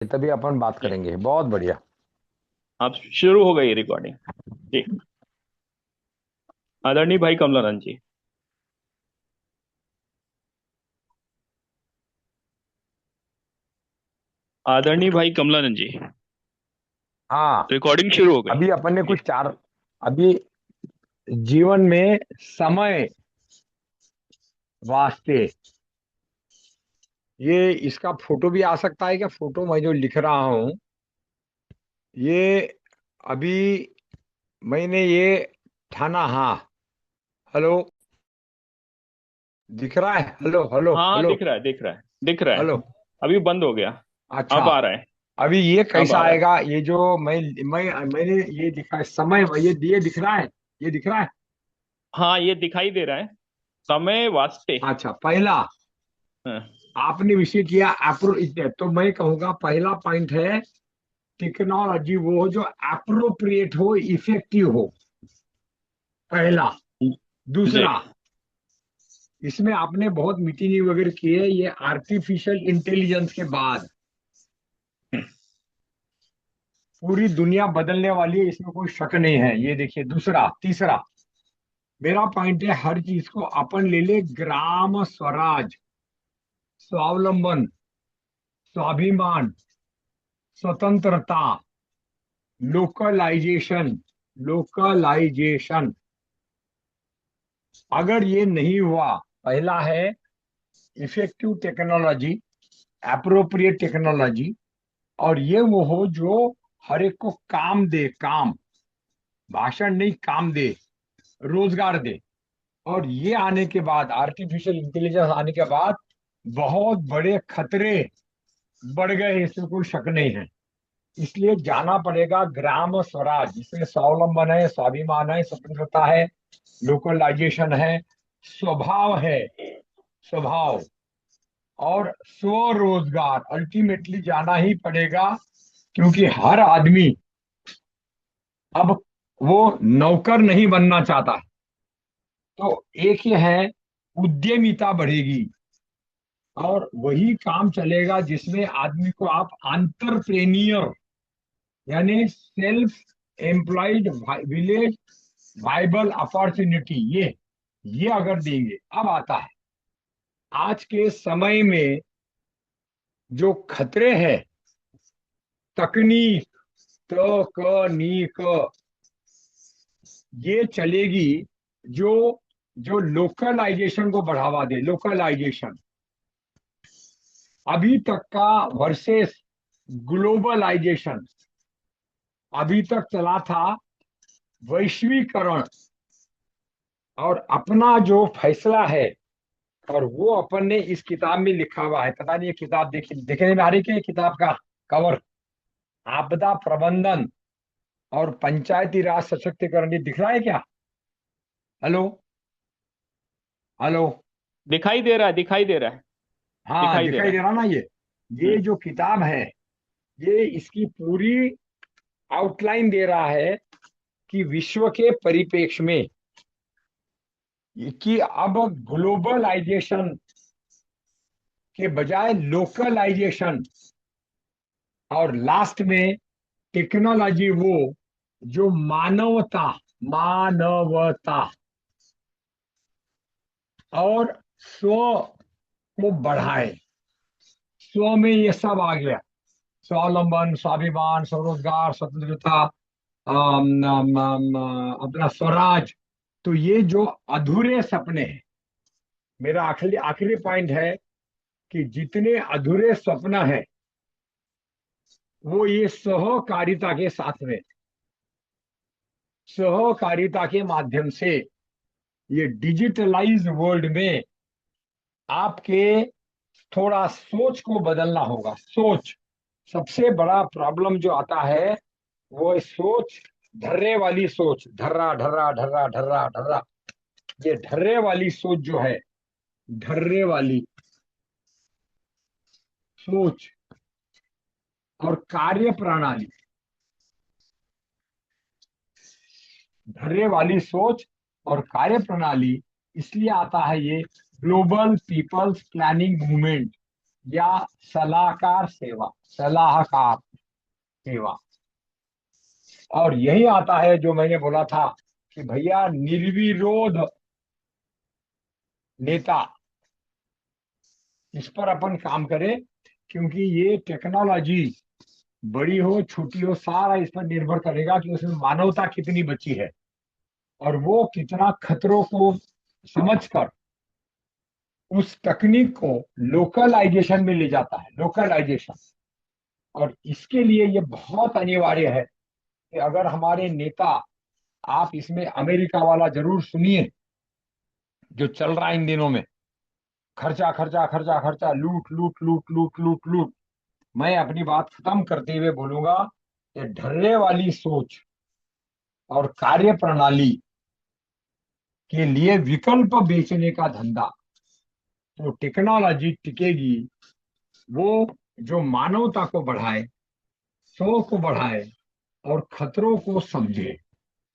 तभी अपन बात जी। करेंगे। बहुत बढ़िया। आप शुरू हो गई रिकॉर्डिंग। जी। आदरणीय भाई कमलानंद जी। आदरणीय भाई कमलानंद जी। हाँ। रिकॉर्डिंग शुरू हो गई। अभी अपन ने जी। कुछ चार, अभी जीवन में समय वास्ते, ये इसका फोटो भी आ सकता है क्या? फोटो मैं जो लिख रहा हूं, ये अभी मैंने ये ठाना। हाँ। हेलो, दिख रहा है? हेलो हेलो हाँ, हेलो दिख रहा है, दिख रहा है, दिख रहा है। हेलो। अभी बंद हो गया। अच्छा। अब आ रहा है। अभी ये अब कैसा आ रहा है। आएगा? ये जो मैंने ये लिखा है समय, ये दिख रहा है? ये दिख रहा है? हाँ, ये दिखाई दे रहा है। समय वास्ते। अच्छा, पहला हाँ। आपने विषय किया तो मैं कहूंगा पहला पॉइंट है टेक्नोलॉजी वो हो जो अप्रोप्रिएट हो, इफेक्टिव हो। पहला। जी। दूसरा, इसमें आपने बहुत मीटिंग वगैरह की है, ये आर्टिफिशियल इंटेलिजेंस के बाद पूरी दुनिया बदलने वाली है, इसमें कोई शक नहीं है। ये देखिए। दूसरा, तीसरा मेरा पॉइंट है हर चीज को अपन ले ले ग्राम स्वराज, स्वावलंबन, स्वाभिमान, स्वतंत्रता, लोकलाइजेशन। लोकलाइजेशन अगर ये नहीं हुआ, पहला है इफेक्टिव टेक्नोलॉजी, अप्रोप्रिएट टेक्नोलॉजी, और ये वो हो जो हर एक को काम दे, काम, भाषण नहीं, काम दे, रोजगार दे। और ये आने के बाद, आर्टिफिशियल इंटेलिजेंस आने के बाद बहुत बड़े खतरे बढ़ गए, इसमें कोई शक नहीं है। इसलिए जाना पड़ेगा ग्राम स्वराज, जिसमें स्वावलंबन है, स्वाभिमान है, स्वतंत्रता है, लोकलाइजेशन है, स्वभाव है, स्वभाव, और स्वरोजगार। अल्टीमेटली जाना ही पड़ेगा, क्योंकि हर आदमी अब वो नौकर नहीं बनना चाहता। तो एक ही है, उद्यमिता बढ़ेगी, और वही काम चलेगा जिसमें आदमी को आप एंटरप्रेन्योर, यानी self employed village viable opportunity, ये अगर देंगे। अब आता है आज के समय में जो खतरे हैं, तकनीक, तकनीक ये चलेगी जो जो लोकलाइजेशन को बढ़ावा दे। लोकलाइजेशन अभी तक का वर्सेस ग्लोबलाइजेशन, अभी तक चला था वैश्वीकरण, और अपना जो फैसला है, और वो अपन ने इस किताब में लिखा हुआ है। पता नहीं ये किताब देखने में आ रही है, किताब का कवर, आपदा प्रबंधन और पंचायती राज सशक्तिकरण, ये दिख रहा है क्या? Hello hello. दिखाई दे रहा है, दिखाई दे रहा है। हाँ, दिखाई दे दिखाई रहा दे है। रहा ना? ये हम्म। जो किताब है, ये इसकी पूरी आउटलाइन दे रहा है कि विश्व के परिप्रेक्ष्य में, कि अब ग्लोबलाइजेशन के बजाय लोकलाइजेशन, और लास्ट में टेक्नोलॉजी वो जो मानवता, मानवता और स्व को बढ़ाए। स्व में ये सब आ गया, स्वावलंबन, स्वाभिमान, स्वरोजगार, स्वतंत्रता, अपना स्वराज। तो ये जो अधूरे सपने हैं, मेरा आखिरी आखिरी पॉइंट है कि जितने अधूरे स्वप्न हैं वो ये सहकारिता के साथ में, सहकारिता के माध्यम से, ये डिजिटलाइज वर्ल्ड में आपके थोड़ा सोच को बदलना होगा। सोच, सबसे बड़ा प्रॉब्लम जो आता है वो है सोच, ढर्रे वाली सोच, ढर्रा ढर्रा ढर्रा ढर्रा ढर्रा। ये ढर्रे वाली सोच जो है, ढर्रे वाली सोच और कार्य प्रणाली, ढर्रे वाली सोच और कार्य प्रणाली, इसलिए आता है ये ग्लोबल पीपल्स प्लानिंग मूवमेंट। या सलाहकार सेवा, सलाहकार सेवा। और यही आता है जो मैंने बोला था कि भैया निर्विरोध नेता, इस पर अपन काम करें, क्योंकि ये टेक्नोलॉजी बड़ी हो छोटी हो सारा इस पर निर्भर करेगा कि उसमें मानवता कितनी बची है, और वो कितना खतरों को समझकर उस तकनीक को लोकलाइजेशन में ले जाता है, लोकलाइजेशन। और इसके लिए ये बहुत अनिवार्य है कि अगर हमारे नेता, आप इसमें अमेरिका वाला जरूर सुनिए जो चल रहा है इन दिनों में, खर्चा खर्चा खर्चा खर्चा, लूट लूट लूट लूट लूट लूट। मैं अपनी बात खत्म करते हुए बोलूंगा कि ढर्रे वाली सोच और कार्य प्रणाली के लिए विकल्प बेचने का धंधा, तो टेक्नोलॉजी टिकेगी वो जो मानवता को बढ़ाए, शो को बढ़ाए और खतरों को समझे।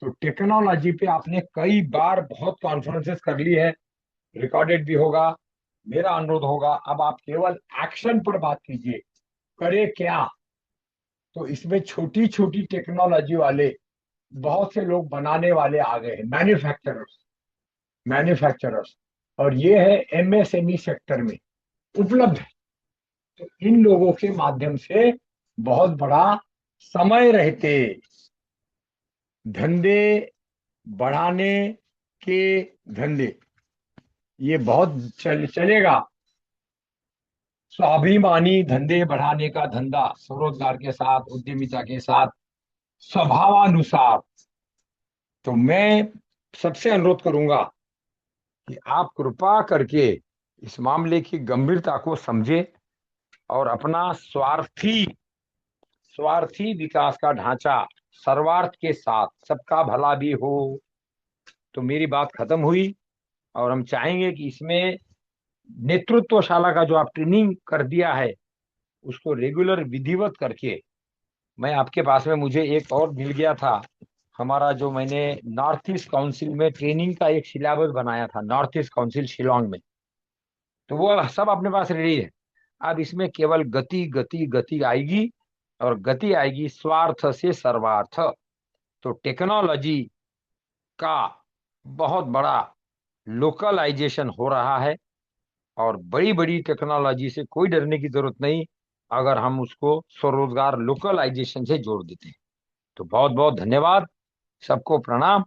तो टेक्नोलॉजी पे आपने कई बार बहुत कॉन्फ्रेंसेस कर ली है, रिकॉर्डेड भी होगा। मेरा अनुरोध होगा अब आप केवल एक्शन पर बात कीजिए, करे क्या। तो इसमें छोटी छोटी टेक्नोलॉजी वाले बहुत से लोग बनाने वाले आ गए हैं, मैन्युफैक्चरर्स, मैन्युफैक्चरर्स। और ये है एमएसएमई सेक्टर में उपलब्ध है। तो इन लोगों के माध्यम से बहुत बड़ा समय रहते धंधे बढ़ाने के धंधे, ये बहुत चलेगा। स्वाभिमानी धंधे बढ़ाने का धंधा स्वरोजगार के साथ, उद्यमिता के साथ, स्वभावानुसार। तो मैं सबसे अनुरोध करूंगा कि आप कृपा करके इस मामले की गंभीरता को समझे और अपना स्वार्थी स्वार्थी विकास का ढांचा, सर्वार्थ के साथ सबका भला भी हो। तो मेरी बात खत्म हुई, और हम चाहेंगे कि इसमें नेतृत्वशाला का जो आप ट्रेनिंग कर दिया है उसको रेगुलर विधिवत करके, मैं आपके पास में मुझे एक और मिल गया था, हमारा जो मैंने नॉर्थ ईस्ट काउंसिल में ट्रेनिंग का एक सिलेबस बनाया था, नॉर्थ ईस्ट काउंसिल शिलोंग में, तो वो सब अपने पास रेडी है। अब इसमें केवल गति गति गति आएगी, और गति आएगी स्वार्थ से सर्वार्थ। तो टेक्नोलॉजी का बहुत बड़ा लोकलाइजेशन हो रहा है, और बड़ी बड़ी टेक्नोलॉजी से कोई डरने की जरूरत नहीं अगर हम उसको स्वरोजगार लोकलाइजेशन से जोड़ देते हैं। तो बहुत बहुत धन्यवाद, सबको प्रणाम,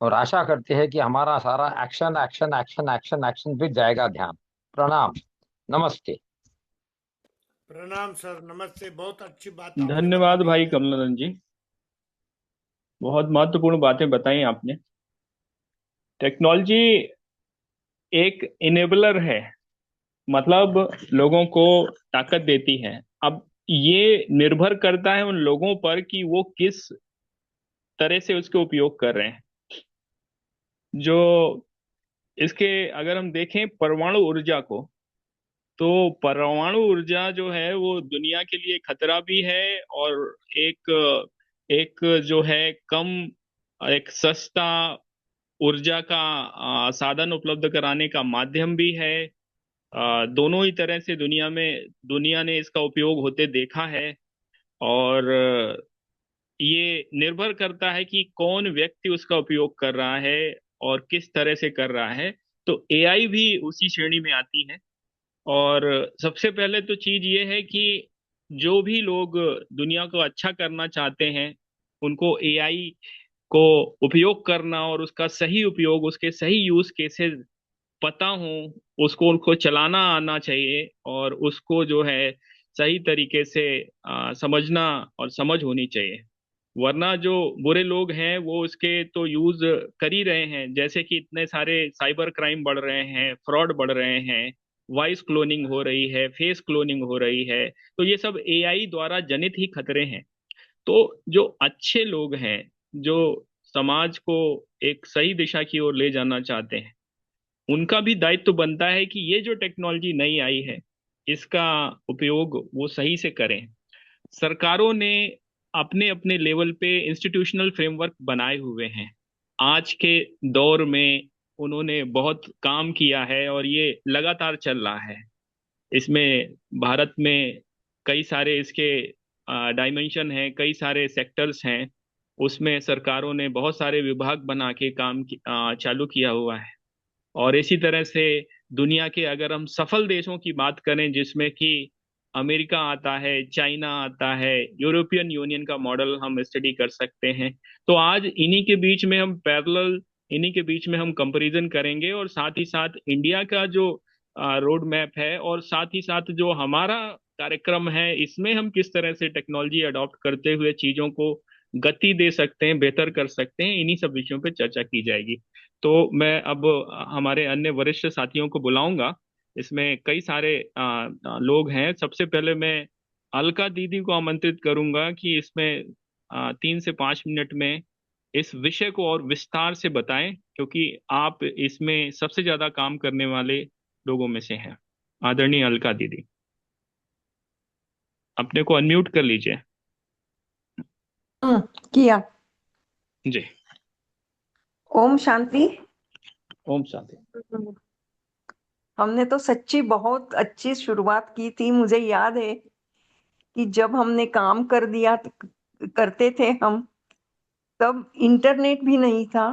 और आशा करते हैं कि हमारा सारा action action action action action पे जाएगा ध्यान। प्रणाम, नमस्ते। प्रणाम सर, नमस्ते। बहुत अच्छी बात आपने बता धन्यवाद दी भाई हमें। कमलानंद जी, बहुत महत्वपूर्ण बातें बताई आपने। टेक्नोलॉजी एक इनेबलर है, मतलब लोगों को ताकत देती है। अब ये निर्भर करता है उन लोगों पर कि वो किस तरह से उसके उपयोग कर रहे हैं। जो इसके अगर हम देखें परमाणु ऊर्जा को, तो परमाणु ऊर्जा जो है वो दुनिया के लिए खतरा भी है, और एक एक जो है कम, एक सस्ता ऊर्जा का साधन उपलब्ध कराने का माध्यम भी है। दोनों ही तरह से दुनिया ने इसका उपयोग होते देखा है। और ये निर्भर करता है कि कौन व्यक्ति उसका उपयोग कर रहा है और किस तरह से कर रहा है। तो एआई भी उसी श्रेणी में आती है। और सबसे पहले तो चीज ये है कि जो भी लोग दुनिया को अच्छा करना चाहते हैं, उनको एआई को उपयोग करना और उसका सही उपयोग, उसके सही यूज केसेस पता हो, उसको उनको चलाना आना चाहिए, और उसको जो है सही तरीके से समझना और समझ होनी चाहिए। वरना जो बुरे लोग हैं वो उसके तो यूज कर ही रहे हैं, जैसे कि इतने सारे साइबर क्राइम बढ़ रहे हैं, फ्रॉड बढ़ रहे हैं, वॉइस क्लोनिंग हो रही है, फेस क्लोनिंग हो रही है। तो ये सब एआई द्वारा जनित ही खतरे हैं। तो जो अच्छे लोग हैं, जो समाज को एक सही दिशा की ओर ले जाना चाहते हैं, उनका भी दायित्व बनता है कि ये जो टेक्नोलॉजी नई आई है, इसका उपयोग वो सही से करें। सरकारों ने अपने अपने लेवल पे इंस्टीट्यूशनल फ्रेमवर्क बनाए हुए हैं। आज के दौर में उन्होंने बहुत काम किया है और ये लगातार चल रहा है। इसमें भारत में कई सारे इसके डायमेंशन हैं, कई सारे सेक्टर्स हैं। उसमें सरकारों ने बहुत सारे विभाग बना के चालू किया हुआ है। और इसी तरह से दुनिया के अगर हम सफल देशों की बात करें, जिसमें कि अमेरिका आता है, चाइना आता है, यूरोपियन यूनियन का मॉडल हम स्टडी कर सकते हैं। तो आज इन्हीं के बीच में हम कंपैरिजन करेंगे, और साथ ही साथ इंडिया का जो रोड मैप है, और साथ ही साथ जो हमारा कार्यक्रम है, इसमें हम किस तरह से टेक्नोलॉजी अडॉप्ट करते हुए चीजों को गति दे सकते हैं, बेहतर कर सकते हैं, इन्हीं सब विषयों पे चर्चा की जाएगी। तो मैं अब हमारे अन्य वरिष्ठ साथियों को बुलाऊंगा। इसमें कई सारे लोग हैं। सबसे पहले मैं अलका दीदी को आमंत्रित करूंगा कि इसमें 3 से 5 मिनट में इस विषय को और विस्तार से बताएं, क्योंकि आप इसमें सबसे ज्यादा काम करने वाले लोगों में से हैं। आदरणीय अलका दीदी, अपने को अनम्यूट कर लीजिए। किया। जी। ओम शांति। ओम शांति। हमने तो सच्ची बहुत अच्छी शुरुआत की थी। मुझे याद है कि जब हमने काम करते थे हम, तब इंटरनेट भी नहीं था,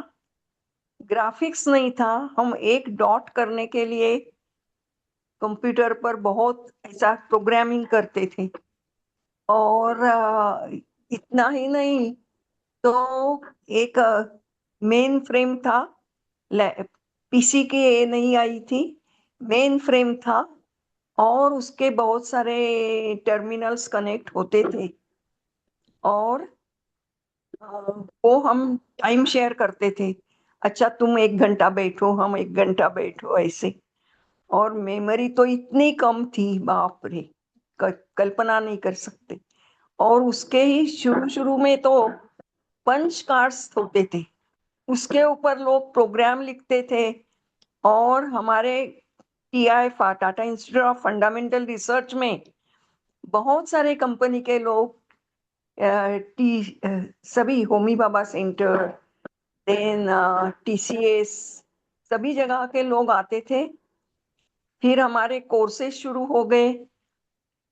ग्राफिक्स नहीं था। हम एक डॉट करने के लिए कंप्यूटर पर बहुत ऐसा प्रोग्रामिंग करते थे। और इतना ही नहीं, तो एक मेन फ्रेम था, पीसी के नहीं आई थी, मेन फ्रेम था, और उसके बहुत सारे टर्मिनल्स कनेक्ट होते थे। और वो हम टाइम शेयर करते थे। अच्छा, तुम 1 घंटा बैठो, हम 1 घंटा बैठो, ऐसे। और मेमोरी तो इतनी कम थी, बाप रे, कल्पना नहीं कर सकते। और उसके ही शुरू में तो पंच कार्ड्स होते थे, उसके ऊपर लोग प्रोग्राम लिखते थे। और हमारे TIFA, Tata institute of fundamental research में बहुत सारे कंपनी के लोग, सभी, Homi Bhabha centre, then TCS, सभी जगह के लोग आते थे। फिर हमारे कोर्सेज शुरू हो गए,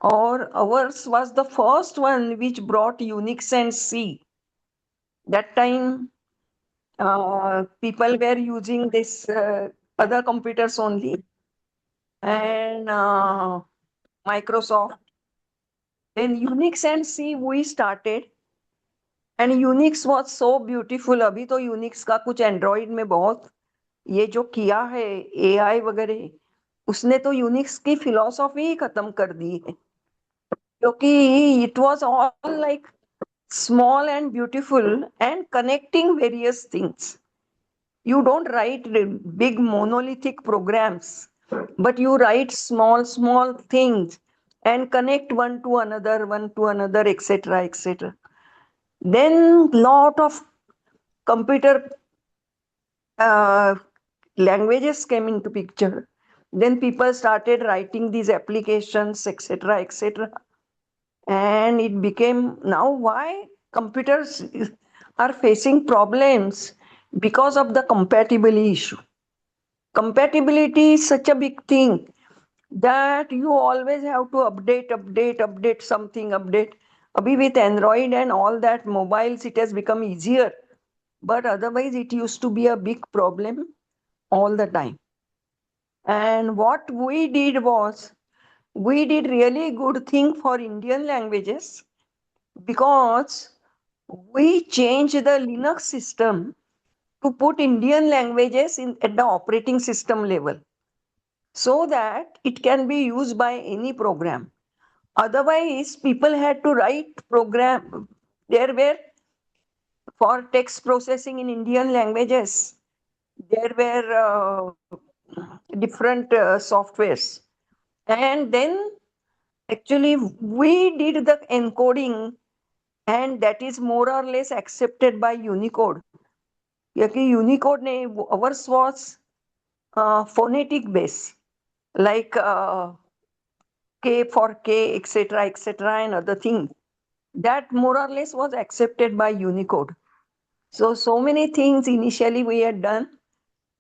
और ours was the first one which brought Unix and C. That time people were using this other computers only, and Microsoft. Then Unix and C we started, and Unix was so beautiful. अभी तो Unix का कुछ Android में बहुत ये जो किया है AI वगैरह, उसने तो Unix की फिलॉसफी ही खत्म कर दी है, क्योंकि it was all like small and beautiful and connecting various things. You don't write big monolithic programs, but you write small things and connect one to another, etc., etc. Then lot of computer languages came into picture. Then people started writing these applications, etc., etc. And it became, now why computers are facing problems? Because of the compatibility issue. Compatibility is such a big thing that you always have to update something, update. Abhi with Android and all that mobiles, it has become easier. But otherwise, it used to be a big problem all the time. And what we did was, we did really good thing for Indian languages, because we changed the Linux system to put Indian languages at the operating system level, so that it can be used by any program. Otherwise, people had to write program. There were, for text processing in Indian languages, there were different softwares. And then actually we did the encoding, and that is more or less accepted by Unicode. Because Unicode ne, ours was phonetic base, like K for K, etc., and other things. That more or less was accepted by Unicode. So many things initially we had done,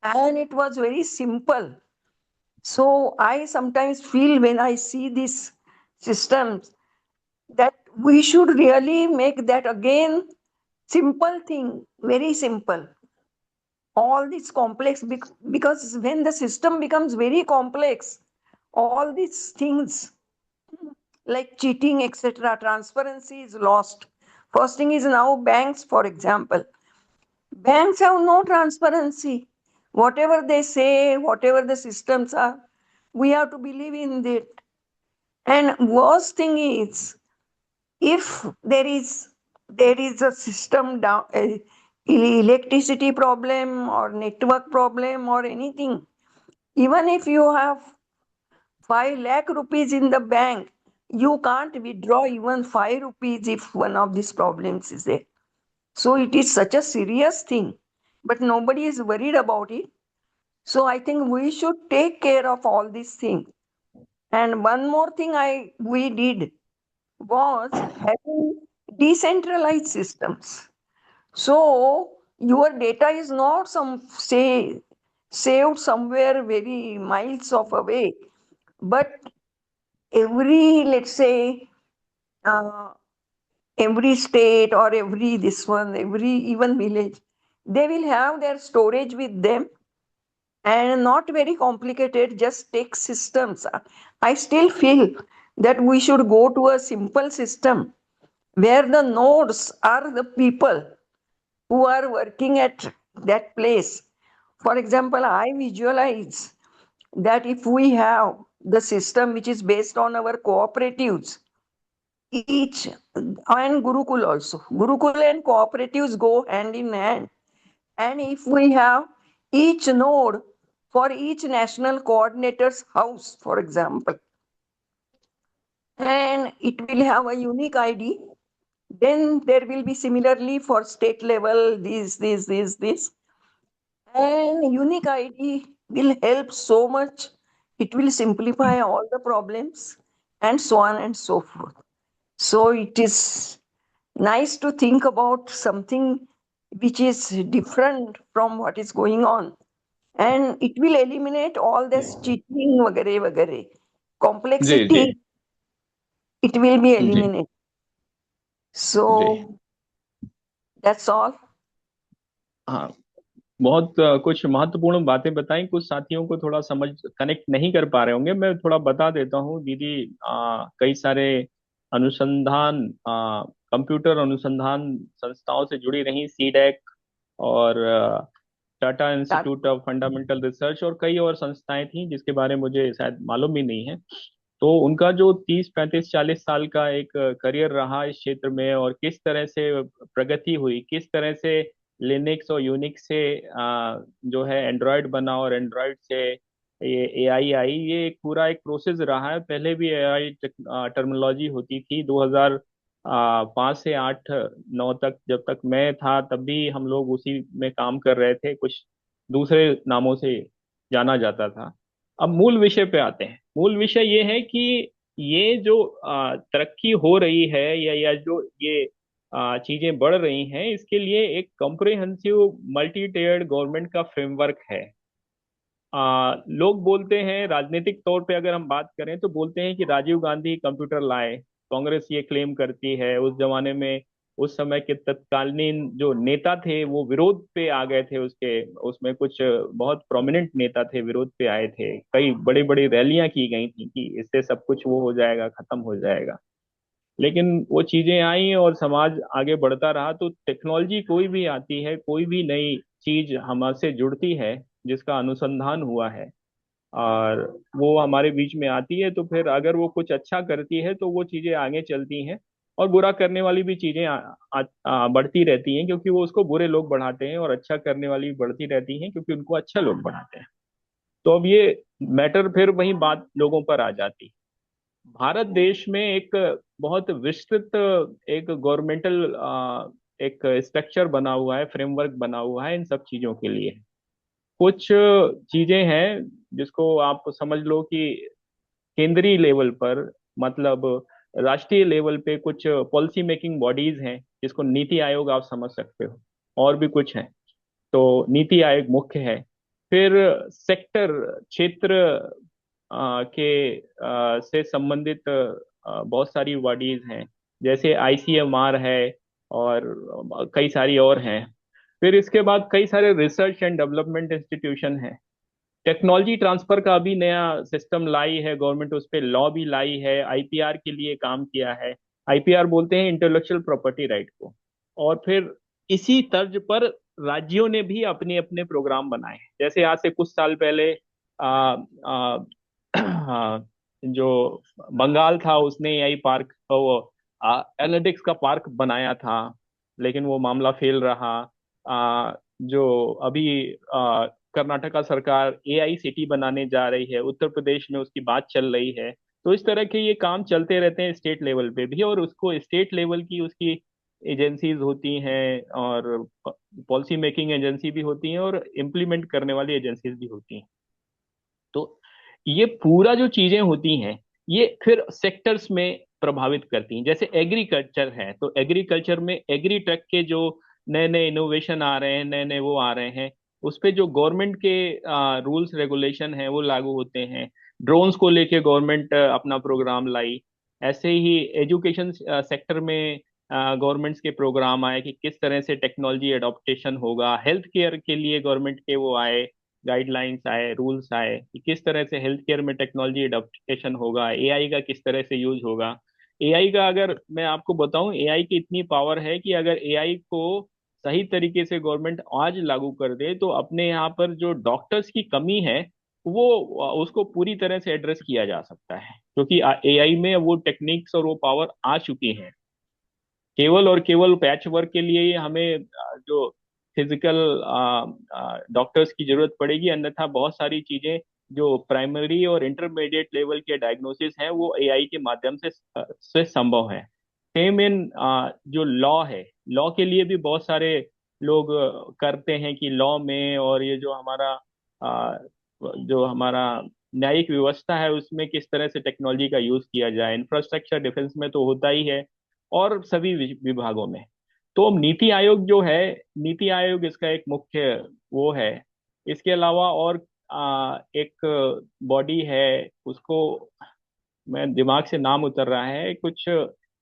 and it was very simple. So I sometimes feel when I see these systems that we should really make that again simple thing, very simple. All this complex because when the system becomes very complex, all these things like cheating, etc., transparency is lost. First thing is now banks, for example. Banks have no transparency. Whatever they say, whatever the systems are, we have to believe in it. And worst thing is, if there is a system down, electricity problem or network problem or anything, even if you have 5 lakh rupees in the bank, you can't withdraw even 5 rupees if one of these problems is there. So it is such a serious thing, but nobody is worried about it. So I think we should take care of all these things. And one more thing we did was having decentralized systems. So your data is not saved somewhere very miles off away, but every, let's say, uh, every state or every this one, every even village, they will have their storage with them, and not very complicated, just take systems. I still feel that we should go to a simple system where the nodes are the people who are working at that place. For example, I visualize that if we have the system which is based on our cooperatives, each and Gurukul also. Gurukul and cooperatives go hand in hand. And if we have each node for each national coordinator's house, for example, and it will have a unique ID, then there will be similarly for state level, this. And unique ID will help so much. It will simplify all the problems and so on and so forth. So it is nice to think about something which is different from what is going on. And it will eliminate all this cheating, vagare, vagare. Ji ji Complexity, it will be ji eliminated. Ji. So that's all. हाँ, बहुत कुछ महत्वपूर्ण बातें बताई। कुछ साथियों को थोड़ा समझ कनेक्ट नहीं कर पा रहे होंगे, मैं थोड़ा बता देता हूँ दीदी। कई सारे अनुसंधान, कंप्यूटर अनुसंधान संस्थाओं से जुड़ी रही, सीडेक और Tata That, institute of fundamental research और कई और संस्थाएं थी जिसके बारे में मुझे शायद मालूम भी नहीं है। तो उनका जो 30 35 40 साल का एक करियर रहा इस क्षेत्र में, और किस तरह से प्रगति हुई, किस तरह से लिनक्स और यूनिक्स से जो है एंड्रॉयड बना, और एंड्रॉयड से ये एआई आई, ये एक पूरा एक प्रोसेस रहा है। पहले भी एआई टर्मिनोलॉजी होती थी। 2005 से 8 9 तक, जब तक मैं था तब भी हम लोग उसी में काम कर रहे थे, कुछ दूसरे नामों से जाना जाता था। अब मूल विषय पे आते हैं। मूल विषय ये है कि ये जो तरक्की हो रही है, या जो ये चीजें बढ़ रही हैं, इसके लिए एक कॉम्प्रिहेंसिव मल्टी टेयर्ड गवर्नमेंट का फ्रेमवर्क है। लोग बोलते हैं, राजनीतिक तौर पे अगर हम बात करें तो बोलते हैं कि राजीव गांधी कंप्यूटर लाए। कांग्रेस ये क्लेम करती है। उस जमाने में उस समय के तत्कालीन जो नेता थे वो विरोध पे आ गए थे, उसके उसमें कुछ बहुत प्रोमिनेंट नेता थे, विरोध पे आए थे। कई बड़ी बड़ी रैलियां की गई थी कि इससे सब कुछ वो हो जाएगा, खत्म हो जाएगा। लेकिन वो चीजें आई और समाज आगे बढ़ता रहा। तो टेक्नोलॉजी कोई भी आती है, कोई भी नई चीज हमसे जुड़ती है जिसका अनुसंधान हुआ है, और वो हमारे बीच में आती है, तो फिर अगर वो कुछ अच्छा करती है तो वो चीजें आगे चलती हैं। और बुरा करने वाली भी चीजें बढ़ती रहती हैं, क्योंकि वो उसको बुरे लोग बढ़ाते हैं, और अच्छा करने वाली भी बढ़ती रहती हैं क्योंकि उनको अच्छा लोग बढ़ाते हैं। तो अब ये मैटर फिर वही बात लोगों पर आ जाती है। भारत देश में एक बहुत विस्तृत एक गवर्नमेंटल एक स्ट्रक्चर बना हुआ है, फ्रेमवर्क बना हुआ है इन सब चीजों के लिए। कुछ चीजें हैं जिसको आप समझ लो कि केंद्रीय लेवल पर, मतलब राष्ट्रीय लेवल पे कुछ पॉलिसी मेकिंग बॉडीज हैं, जिसको नीति आयोग आप समझ सकते हो। और भी कुछ हैं। तो नीति आयोग मुख्य है। फिर सेक्टर, क्षेत्र से संबंधित बहुत सारी बॉडीज हैं, जैसे आईसीएमआर है और कई सारी और हैं। फिर इसके बाद कई सारे रिसर्च एंड डेवलपमेंट इंस्टीट्यूशन हैं। टेक्नोलॉजी ट्रांसफर का भी नया सिस्टम लाई है गवर्नमेंट, उस पे लॉ भी लाई है, आईपीआर के लिए काम किया है। आईपीआर बोलते हैं इंटेलेक्चुअल प्रॉपर्टी राइट को। और फिर इसी तर्ज पर राज्यों ने भी अपने अपने प्रोग्राम बनाए हैं। जैसे आज से कुछ साल पहले आ, आ, जो बंगाल था उसने एआई पार्क, वो एनालिटिक्स का पार्क बनाया था, लेकिन वो मामला फेल रहा। जो अभी कर्नाटका सरकार एआई सिटी बनाने जा रही है, उत्तर प्रदेश में उसकी बात चल रही है। तो इस तरह के ये काम चलते रहते हैं स्टेट लेवल पे भी, और उसको स्टेट लेवल की उसकी एजेंसीज होती हैं, और पॉलिसी मेकिंग एजेंसी भी होती हैं, और इम्प्लीमेंट करने वाली एजेंसीज भी होती हैं। तो ये पूरा जो चीजें होती हैं ये फिर सेक्टर्स में प्रभावित करती हैं। जैसे एग्रीकल्चर है, तो एग्रीकल्चर में एग्री टेक के जो नए नए इनोवेशन आ रहे हैं, नए नए वो आ रहे हैं, उस पे जो गवर्नमेंट के रूल्स रेगुलेशन है वो लागू होते हैं। ड्रोन्स को लेके गवर्नमेंट अपना प्रोग्राम लाई। ऐसे ही एजुकेशन सेक्टर में गवर्नमेंट्स के प्रोग्राम आए कि किस तरह से टेक्नोलॉजी एडॉप्टेशन होगा। हेल्थ केयर के लिए गवर्नमेंट के वो आए, गाइडलाइंस आए, रूल्स आए कि किस तरह से हेल्थ केयर में टेक्नोलॉजी एडॉप्टेशन होगा, एआई का किस तरह से यूज होगा। एआई का अगर मैं आपको बताऊं, एआई की इतनी पावर है कि अगर एआई को सही तरीके से गवर्नमेंट आज लागू कर दे तो अपने यहाँ पर जो डॉक्टर्स की कमी है वो उसको पूरी तरह से एड्रेस किया जा सकता है, क्योंकि एआई में वो टेक्निक्स और वो पावर आ चुकी है। केवल और केवल पैच वर्क के लिए ही हमें जो फिजिकल डॉक्टर्स की जरूरत पड़ेगी, अन्यथा बहुत सारी चीजें जो प्राइमरी और इंटरमीडिएट लेवल के डायग्नोसिस हैं वो एआई के माध्यम से संभव है। सेम इन जो लॉ है, लॉ के लिए भी बहुत सारे लोग करते हैं कि लॉ में, और ये जो हमारा न्यायिक व्यवस्था है उसमें किस तरह से टेक्नोलॉजी का यूज किया जाए। इंफ्रास्ट्रक्चर डिफेंस में तो होता ही है, और सभी विभागों में। तो नीति आयोग जो है, नीति आयोग इसका एक मुख्य वो है। इसके अलावा और एक बॉडी है, उसको मैं दिमाग से नाम उतर रहा है, कुछ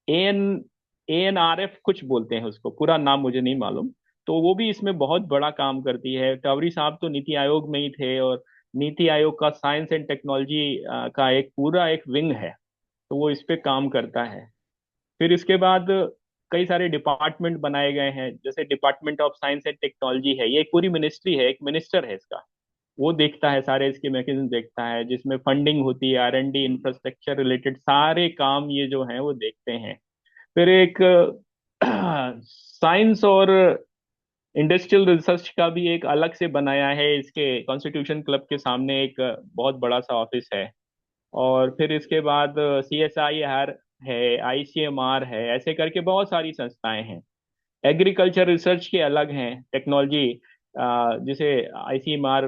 एएनआरएफ कुछ बोलते हैं उसको, पूरा नाम मुझे नहीं मालूम। तो वो भी इसमें बहुत बड़ा काम करती है। टावरी साहब तो नीति आयोग में ही थे, और नीति आयोग का साइंस एंड टेक्नोलॉजी का एक पूरा एक विंग है, तो वो इस पे काम करता है। फिर इसके बाद कई सारे डिपार्टमेंट बनाए गए हैं, जैसे department of science and technology है, ये एक पूरी मिनिस्ट्री है, एक मिनिस्टर है इसका। वो देखता है सारे इसके मैकेनिज्म देखता है, जिसमें फंडिंग होती है, R and D, infrastructure related सारे काम ये जो हैं वो देखते हैं। फिर एक साइंस और इंडस्ट्रियल रिसर्च का भी एक अलग से बनाया है, इसके कॉन्स्टिट्यूशन क्लब के सामने एक बहुत बड़ा सा ऑफिस है। और फिर इसके बाद CSIR है, ICMR है, ऐसे करके बहुत सारी संस्थाएं हैं। एग्रीकल्चर रिसर्च के अलग हैं, टेक्नोलॉजी जिसे ICMR,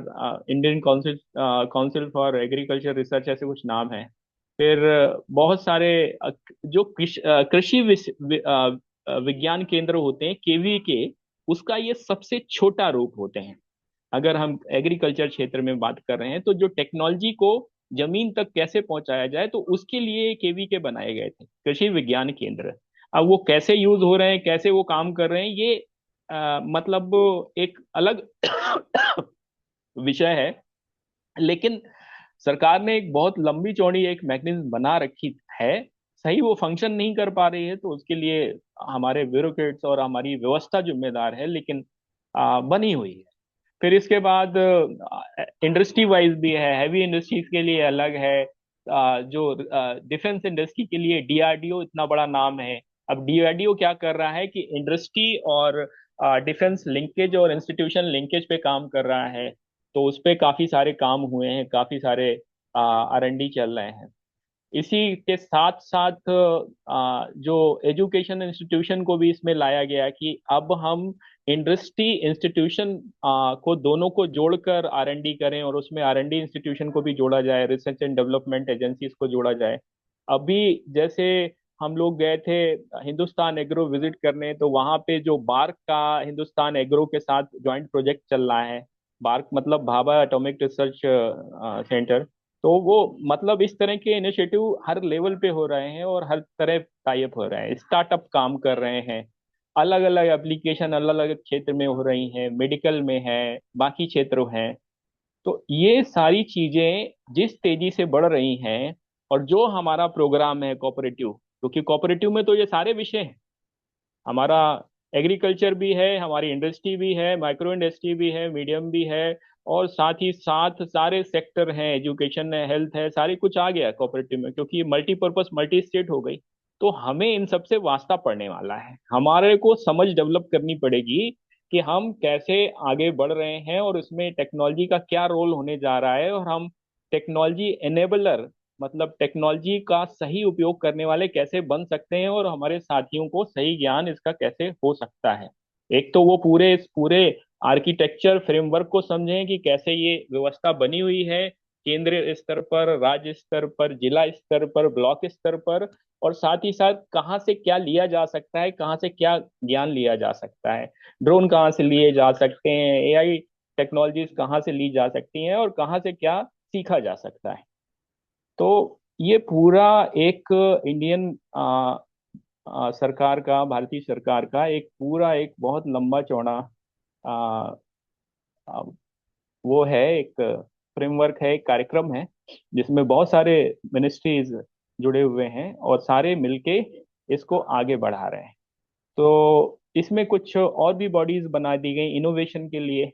Indian council council for agriculture research, ऐसे कुछ नाम है। फिर बहुत सारे जो कृषि विज्ञान केंद्र होते हैं, केवी के, उसका ये सबसे छोटा रूप होते हैं। अगर हम एग्रीकल्चर क्षेत्र में बात कर रहे हैं तो जो टेक्नोलॉजी को जमीन तक कैसे पहुंचाया जाए, तो उसके लिए केवी के बनाए गए थे कृषि विज्ञान केंद्र। अब वो कैसे यूज हो रहे हैं, कैसे वो काम कर रहे हैं, ये मतलब एक अलग विषय है। लेकिन सरकार ने एक बहुत लंबी चौड़ी एक मैकेनिज्म बना रखी है, सही वो फंक्शन नहीं कर पा रही है, तो उसके लिए हमारे ब्यूरोक्रेट्स और हमारी व्यवस्था जिम्मेदार है, लेकिन बनी हुई है। फिर इसके बाद इंडस्ट्री वाइज भी है, हैवी इंडस्ट्रीज के लिए अलग है। जो डिफेंस इंडस्ट्री के लिए डीआरडीओ इतना बड़ा नाम है। अब डीआरडीओ क्या कर रहा है कि इंडस्ट्री और डिफेंस लिंकेज और इंस्टीट्यूशन लिंकेज पे काम कर रहा है। तो उस पे काफी सारे काम हुए हैं, काफी सारे R&D चल रहे हैं। इसी के साथ साथ जो एजुकेशन इंस्टीट्यूशन को भी इसमें लाया गया कि अब हम इंडस्ट्री इंस्टीट्यूशन को दोनों को जोड़कर R&D करें, और उसमें R&D इंस्टीट्यूशन को भी जोड़ा जाए, रिसर्च एंड डेवलपमेंट एजेंसीज को जोड़ा जाए। अभी जैसे हम लोग गए थे हिंदुस्तान एग्रो विजिट करने, तो वहाँ पे जो बार्क का हिंदुस्तान एग्रो के साथ ज्वाइंट प्रोजेक्ट चल रहा है। बार्क मतलब भाभा एटॉमिक रिसर्च सेंटर। तो वो मतलब इस तरह के इनिशिएटिव हर लेवल पे हो रहे हैं और हर तरह टाइप हो रहे हैं। स्टार्टअप काम कर रहे हैं, अलग अलग एप्लीकेशन अलग अलग क्षेत्र में हो रही हैं, मेडिकल में है, बाकी क्षेत्र हैं। तो ये सारी चीजें जिस तेजी से बढ़ रही हैं, और जो हमारा प्रोग्राम है कोऑपरेटिव, क्योंकि कोऑपरेटिव में तो ये सारे विषय हैं हमारा, एग्रीकल्चर भी है, हमारी इंडस्ट्री भी है, माइक्रो इंडस्ट्री भी है, मीडियम भी है, और साथ ही साथ सारे सेक्टर हैं, एजुकेशन है, हेल्थ है, सारी कुछ आ गया कोऑपरेटिव में, क्योंकि मल्टीपर्पज मल्टी स्टेट हो गई। तो हमें इन सब से वास्ता पड़ने वाला है, हमारे को समझ डेवलप करनी पड़ेगी कि हम कैसे आगे बढ़ रहे हैं और इसमें टेक्नोलॉजी का क्या रोल होने जा रहा है, और हम टेक्नोलॉजी एनेबलर, मतलब टेक्नोलॉजी का सही उपयोग करने वाले कैसे बन सकते हैं, और हमारे साथियों को सही ज्ञान इसका कैसे हो सकता है। एक तो वो पूरे इस पूरे आर्किटेक्चर फ्रेमवर्क को समझें कि कैसे ये व्यवस्था बनी हुई है, केंद्रीय स्तर पर, राज्य स्तर पर, जिला स्तर पर, ब्लॉक स्तर पर, और साथ ही साथ कहाँ से क्या लिया जा सकता है, कहाँ से क्या ज्ञान लिया जा सकता है, ड्रोन कहाँ से लिए जा सकते हैं, एआई टेक्नोलॉजीज कहाँ से ली जा सकती हैं, और कहाँ से क्या सीखा जा सकता है। तो ये पूरा एक इंडियन सरकार का, भारतीय सरकार का एक पूरा एक बहुत लंबा चौड़ा आ, आ, वो है, एक फ्रेमवर्क है, एक कार्यक्रम है, जिसमें बहुत सारे मिनिस्ट्रीज जुड़े हुए हैं और सारे मिलके इसको आगे बढ़ा रहे हैं। तो इसमें कुछ और भी बॉडीज बना दी गई इनोवेशन के लिए।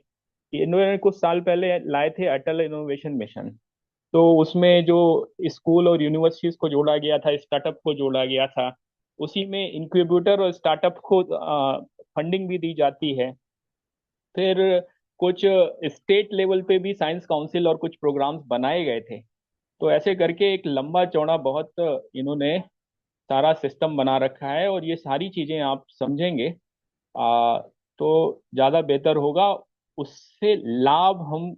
इन्होंने कुछ साल पहले लाए थे अटल इनोवेशन मिशन। तो उसमें जो स्कूल और यूनिवर्सिटीज को जोड़ा गया था, स्टार्टअप को जोड़ा गया था, उसी में इंक्यूबेटर और स्टार्टअप को फंडिंग भी दी जाती है। फिर कुछ स्टेट लेवल पे भी साइंस काउंसिल और कुछ प्रोग्राम्स बनाए गए थे। तो ऐसे करके एक लंबा चौड़ा बहुत इन्होंने सारा सिस्टम बना रखा है, और ये सारी चीजें आप समझेंगे तो ज़्यादा बेहतर होगा। उससे लाभ हम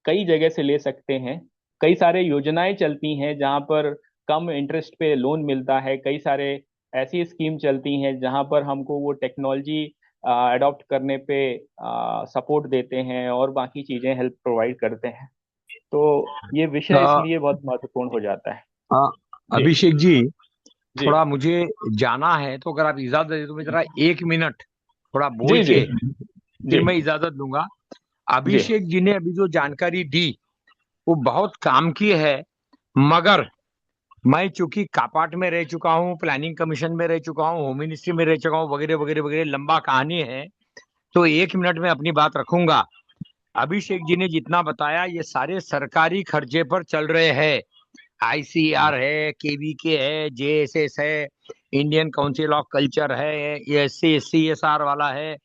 कई जगह से ले सकते हैं। कई सारे योजनाएं चलती हैं जहां पर कम इंटरेस्ट पे लोन मिलता है, कई सारे ऐसी स्कीम चलती हैं जहां पर हमको वो टेक्नोलॉजी अडॉप्ट करने पे सपोर्ट देते हैं और बाकी चीजें हेल्प प्रोवाइड करते हैं। तो ये विषय अ, इसलिए बहुत महत्वपूर्ण हो जाता है। अ, जी। अभिषेक जी, जी। थोड़ा मुझे जाना है, तो अगर आप इजाजत दे तो मैं जरा 1 मिनट थोड़ा बोल जी। जी। के जी। फिर मैं इजाजत दूंगा। जी। अभिषेक जी ने अभी जो जानकारी दी वो बहुत काम की है, मगर मैं चूंकि कापाट में रह चुका हूँ, प्लानिंग कमीशन में रह चुका हूँ, होम मिनिस्ट्री में रह चुका हूँ, वगैरह वगैरह वगैरह, लंबा कहानी है। तो 1 मिनट में अपनी बात रखूंगा। अभिषेक जी ने जितना बताया ये सारे सरकारी खर्चे पर चल रहे हैं। आईसीआर है, केवीके है, जेएसएस है, इंडियन काउंसिल ऑफ कल्चर है, ये सीएसआर वाला है।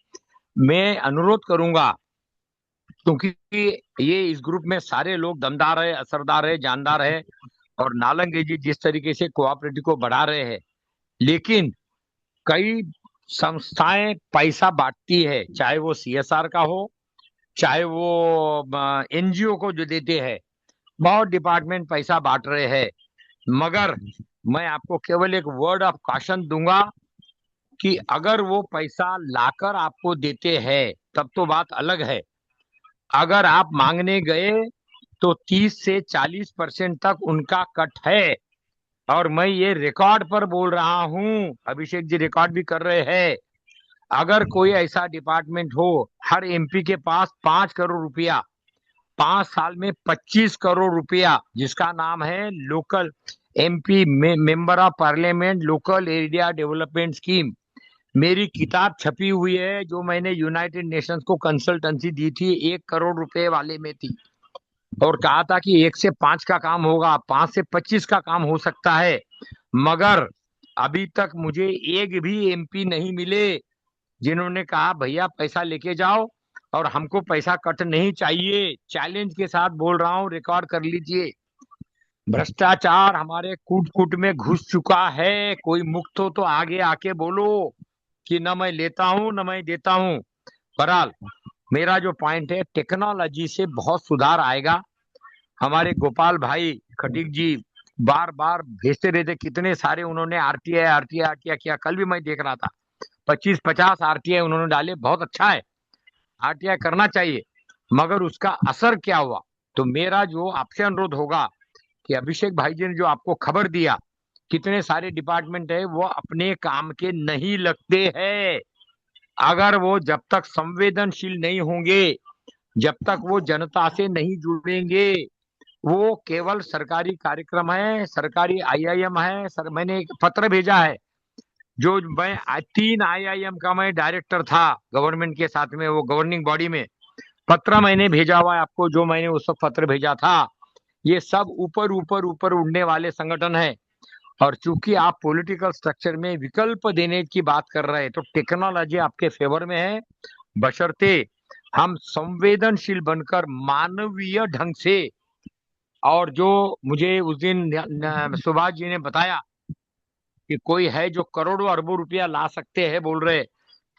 मैं अनुरोध करूंगा, क्योंकि ये इस ग्रुप में सारे लोग दमदार है, असरदार है, जानदार है, और नालंगे जी जिस तरीके से कोऑपरेटिव को बढ़ा रहे हैं, लेकिन कई संस्थाएं पैसा बांटती है, चाहे वो सीएसआर का हो, चाहे वो एनजीओ को जो देते हैं। बहुत डिपार्टमेंट पैसा बांट रहे हैं, मगर मैं आपको केवल एक वर्ड ऑफ कॉशन दूंगा कि अगर वो पैसा लाकर आपको देते हैं तब तो बात अलग है। अगर आप मांगने गए तो 30 से 40% तक उनका कट है। और मैं ये रिकॉर्ड पर बोल रहा हूं, अभिषेक जी रिकॉर्ड भी कर रहे हैं। अगर कोई ऐसा डिपार्टमेंट हो, हर एमपी के पास 5 करोड़ रुपया, 5 साल में 25 करोड़ रुपया, जिसका नाम है local MP member of parliament local area development scheme. मेरी किताब छपी हुई है जो मैंने यूनाइटेड नेशंस को कंसल्टेंसी दी थी, 1 करोड़ रुपए वाले में थी, और कहा था कि 1 से 5 का काम होगा, 5 से 25 का काम हो सकता है। मगर अभी तक मुझे एक भी एमपी नहीं मिले जिन्होंने कहा भैया पैसा लेके जाओ और हमको पैसा कट नहीं चाहिए। चैलेंज के साथ बोल रहा हूँ, रिकॉर्ड कर लीजिए। भ्रष्टाचार हमारे कूट कूट में घुस चुका है। कोई मुक्त हो तो आगे आके बोलो कि न मैं लेता हूं न मैं देता हूं। बहरहाल मेरा जो पॉइंट है, टेक्नोलॉजी से बहुत सुधार आएगा। हमारे गोपाल भाई खटीक जी बार बार भेजते रहते, कितने सारे उन्होंने आरटीआई आरटीआई आरटीआई किया। कल भी मैं देख रहा था 25-50 आरटीआई उन्होंने डाले। बहुत अच्छा है, आरटीआई करना चाहिए, मगर उसका असर क्या हुआ? तो मेरा जो आपसे अनुरोध होगा कि अभिषेक भाई जी ने जो आपको खबर दिया, कितने सारे डिपार्टमेंट है वो अपने काम के नहीं लगते हैं। अगर वो जब तक संवेदनशील नहीं होंगे, जब तक वो जनता से नहीं जुड़ेंगे, वो केवल सरकारी कार्यक्रम है, सरकारी आईआईएम है। सर, मैंने एक पत्र भेजा है, जो मैं 3 आईआईएम का मैं डायरेक्टर था गवर्नमेंट के साथ में, वो गवर्निंग बॉडी में पत्र मैंने भेजा हुआ है आपको, जो मैंने उस वक्त पत्र भेजा था। ये सब ऊपर ऊपर ऊपर उड़ने वाले संगठन है। और चूंकि आप पॉलिटिकल स्ट्रक्चर में विकल्प देने की बात कर रहे हैं, तो टेक्नोलॉजी आपके फेवर में है, बशर्ते हम संवेदनशील बनकर मानवीय ढंग से। और जो मुझे उस दिन सुभाष जी ने बताया कि कोई है जो करोड़ों अरबों रुपया ला सकते हैं, बोल रहे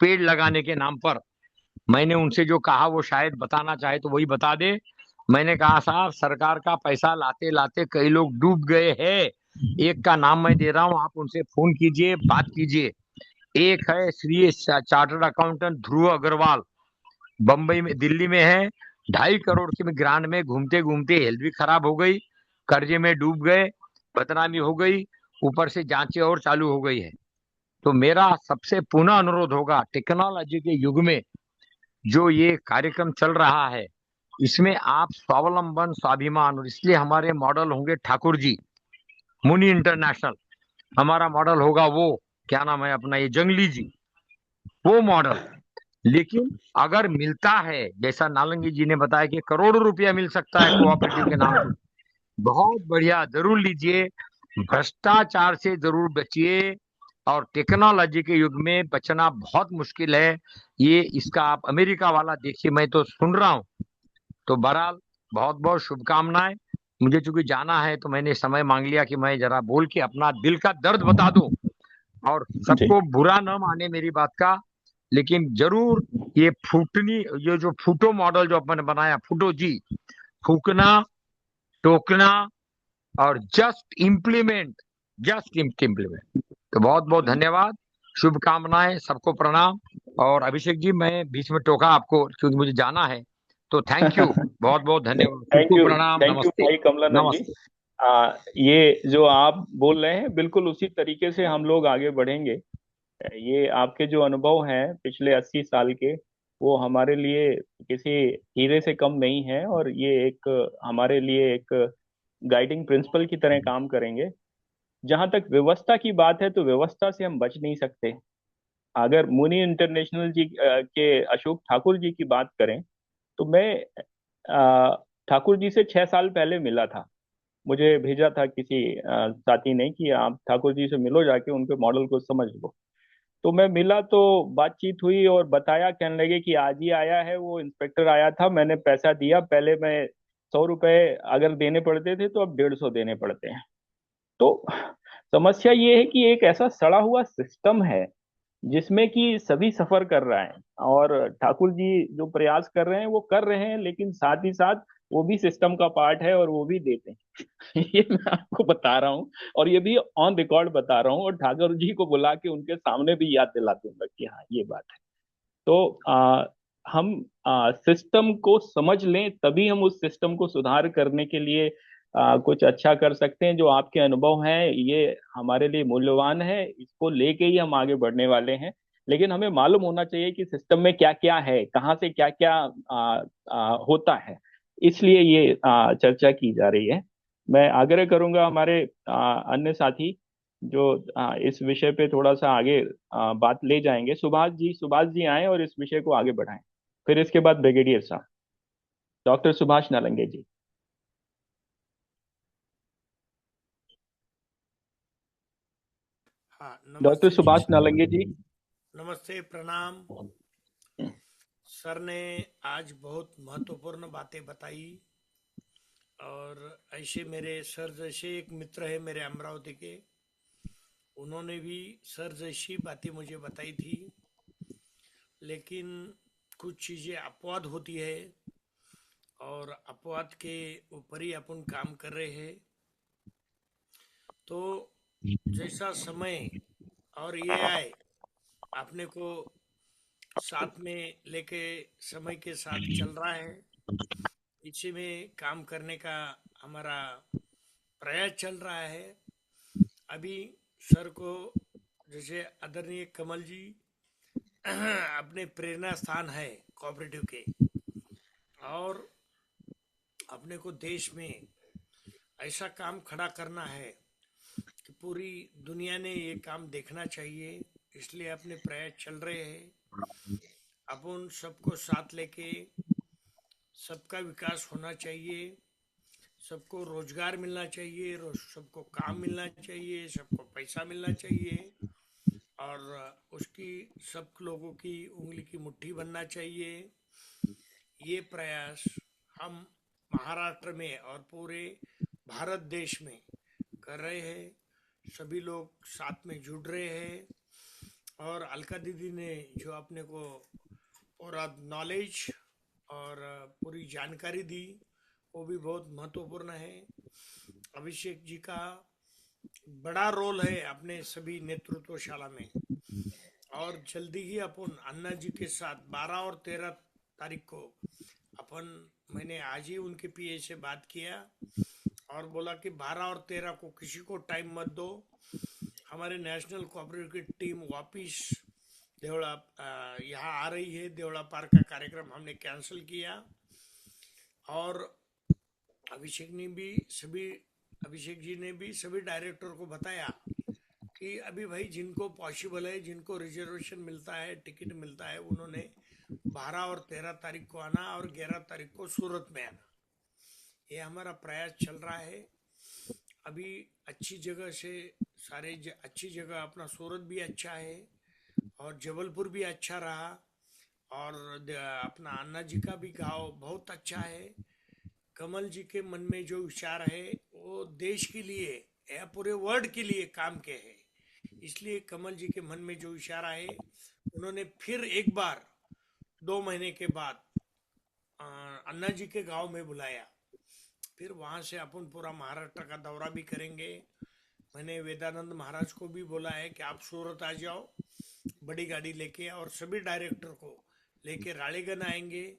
पेड़ लगाने के नाम पर। मैंने उनसे जो कहा वो शायद बताना चाहे तो वही बता दे। मैंने कहा साहब, सरकार का पैसा लाते लाते कई लोग डूब गए हैं। एक का नाम मैं दे रहा हूं, आप उनसे फोन कीजिए, बात कीजिए। एक है श्री चार्टर्ड अकाउंटेंट ध्रुव अग्रवाल, बम्बई में, दिल्ली में है। 2.5 करोड़ की ग्रांट में घूमते घूमते हेल्थ भी खराब हो गई, कर्जे में डूब गए, बदनामी हो गई, ऊपर से जांचें और चालू हो गई है। तो मेरा सबसे पुनः अनुरोध होगा, टेक्नोलॉजी के युग में जो ये कार्यक्रम चल रहा है, इसमें आप स्वावलंबन, स्वाभिमान, और इसलिए हमारे मॉडल होंगे ठाकुर जी, मुनि इंटरनेशनल। हमारा मॉडल होगा वो, क्या नाम है अपना, ये जंगली जी, वो मॉडल। लेकिन अगर मिलता है, जैसा नालंगी जी ने बताया कि करोड़ों रुपया मिल सकता है कोऑपरेटिव के नाम पे, बहुत बढ़िया, जरूर लीजिए। भ्रष्टाचार से जरूर बचिए। और टेक्नोलॉजी के युग में बचना बहुत मुश्किल है। ये इसका आप अमेरिका वाला देखिए, मैं तो सुन रहा हूँ। तो बहरहाल बहुत बहुत शुभकामनाएं। मुझे चूंकि जाना है तो मैंने समय मांग लिया कि मैं जरा बोल के अपना दिल का दर्द बता दूं, और जी सबको बुरा न माने मेरी बात का। लेकिन जरूर ये फूटनी, ये जो फूटो मॉडल जो अपन ने बनाया, फूटो जी, फूकना, टोकना और जस्ट इम्प्लीमेंट। तो बहुत बहुत धन्यवाद, शुभकामनाएं, सबको प्रणाम। और अभिषेक जी, मैं बीच में टोका आपको क्योंकि मुझे जाना है, तो थैंक यू, बहुत बहुत धन्यवाद, सबको प्रणाम, थैंक यू नमस्ते। भाई कमलानंद जी। नमस्ते। ये जो आप बोल रहे हैं बिल्कुल उसी तरीके से हम लोग आगे बढ़ेंगे। ये आपके जो अनुभव हैं पिछले 80 साल के, वो हमारे लिए किसी हीरे से कम नहीं है, और ये एक हमारे लिए एक गाइडिंग प्रिंसिपल की तरह काम करेंगे। जहां तक व्यवस्था की बात है, तो व्यवस्था से हम बच नहीं सकते। अगर मुनि इंटरनेशनल जी के अशोक ठाकुर जी की बात करें, तो मैं अ, ठाकुर जी से 6 साल पहले मिला था। मुझे भेजा था किसी साथी ने कि आप ठाकुर जी से मिलो, जाके उनके मॉडल को समझ लो। तो मैं मिला, तो बातचीत हुई और बताया, कहने लगे कि आज ही आया है, वो इंस्पेक्टर आया था, मैंने पैसा दिया, पहले मैं 100 रुपए अगर देने पड़ते थे तो अब 150 देने पड़ते हैं। तो समस्या ये है कि एक ऐसा सड़ा हुआ सिस्टम है जिसमें कि सभी सफर कर रहा है, और ठाकुर जी जो प्रयास कर रहे हैं वो कर रहे हैं, लेकिन साथ ही साथ वो भी सिस्टम का पार्ट है और वो भी देते हैं। ये मैं आपको बता रहा हूँ, और ये भी ऑन रिकॉर्ड बता रहा हूँ, और ठाकुर जी को बुला के उनके सामने भी याद दिला दूंगा कि हाँ ये बात है। तो हम सिस्टम को समझ लें, तभी हम उस सिस्टम को सुधार करने के लिए कुछ अच्छा कर सकते हैं। जो आपके अनुभव हैं ये हमारे लिए मूल्यवान है, इसको लेके ही हम आगे बढ़ने वाले हैं। लेकिन हमें मालूम होना चाहिए कि सिस्टम में क्या क्या है, कहाँ से क्या क्या होता है। इसलिए ये चर्चा की जा रही है। मैं आग्रह करूंगा हमारे अन्य साथी जो इस विषय पे थोड़ा सा आगे बात ले जाएंगे। सुभाष जी आए और इस विषय को आगे बढ़ाएं। फिर इसके बाद ब्रिगेडियर साहब, डॉक्टर सुभाष नालंगे जी। हाँ, डॉक्टर नमस्ते जी। सुभाष नालंगे जी। नमस्ते, प्रणाम। सर ने आज बहुत महत्वपूर्ण बातें बताई, और ऐसे मेरे सर जैसे एक मित्र है मेरे अमरावती के, उन्होंने भी सर जैसी बातें मुझे बताई थी। लेकिन कुछ चीज़ें अपवाद होती है, और अपवाद के ऊपर ही अपन काम कर रहे हैं। तो जैसा समय और ये आए, अपने को साथ में लेके समय के साथ चल रहा है। इसी में काम करने का हमारा प्रयास चल रहा है। अभी सर को, जैसे आदरणीय कमल जी अपने प्रेरणा स्थान है कोऑपरेटिव के, और अपने को देश में ऐसा काम खड़ा करना है कि पूरी दुनिया ने ये काम देखना चाहिए, इसलिए अपने प्रयास चल रहे हैं। अपन सबको साथ लेके सबका विकास होना चाहिए, सबको रोजगार मिलना चाहिए, सबको काम मिलना चाहिए, सबको पैसा मिलना चाहिए, और उसकी सब लोगों की उंगली की मुट्ठी बनना चाहिए। ये प्रयास हम महाराष्ट्र में और पूरे भारत देश में कर रहे हैं। सभी लोग साथ में जुड़ रहे हैं, और अलका दीदी ने जो अपने को पूरा नॉलेज और पूरी जानकारी दी, वो भी बहुत महत्वपूर्ण है। अभिषेक जी का बड़ा रोल है अपने सभी नेतृत्वशाला में, और जल्दी ही अपन अन्ना जी के साथ 12 और 13 तारीख को मैंने आज ही उनके पीए से बात किया और बोला कि 12 और 13 को किसी को टाइम मत दो। हमारे नेशनल कोऑपरेटिव की टीम वापिस देवड़ा यहाँ आ रही है। देवड़ा पार्क का कार्यक्रम हमने कैंसिल किया, और अभिषेक जी ने भी सभी डायरेक्टर को बताया कि अभी भाई जिनको पॉसिबल है, जिनको रिजर्वेशन मिलता है, टिकट मिलता है, उन्होंने 12 और 13 तारीख को आना और 11 तारीख को सूरत में आना। ये हमारा प्रयास चल रहा है। अभी अच्छी जगह से अच्छी जगह अपना सूरत भी अच्छा है, और जबलपुर भी अच्छा रहा, और अपना अन्ना जी का भी गांव बहुत अच्छा है। कमल जी के मन में जो विचार है वो देश के लिए या पूरे वर्ल्ड के लिए काम के है, इसलिए कमल जी के मन में जो विचार आए, उन्होंने फिर एक बार 2 महीने के बाद अन्ना जी के गांव में बुलाया। फिर वहां से अपन पूरा महाराष्ट्र का दौरा भी करेंगे। मैंने वेदानंद महाराज को भी बोला है कि आप सूरत आ जाओ बड़ी गाड़ी लेके, और सभी डायरेक्टर को लेके रालेगन आएंगे।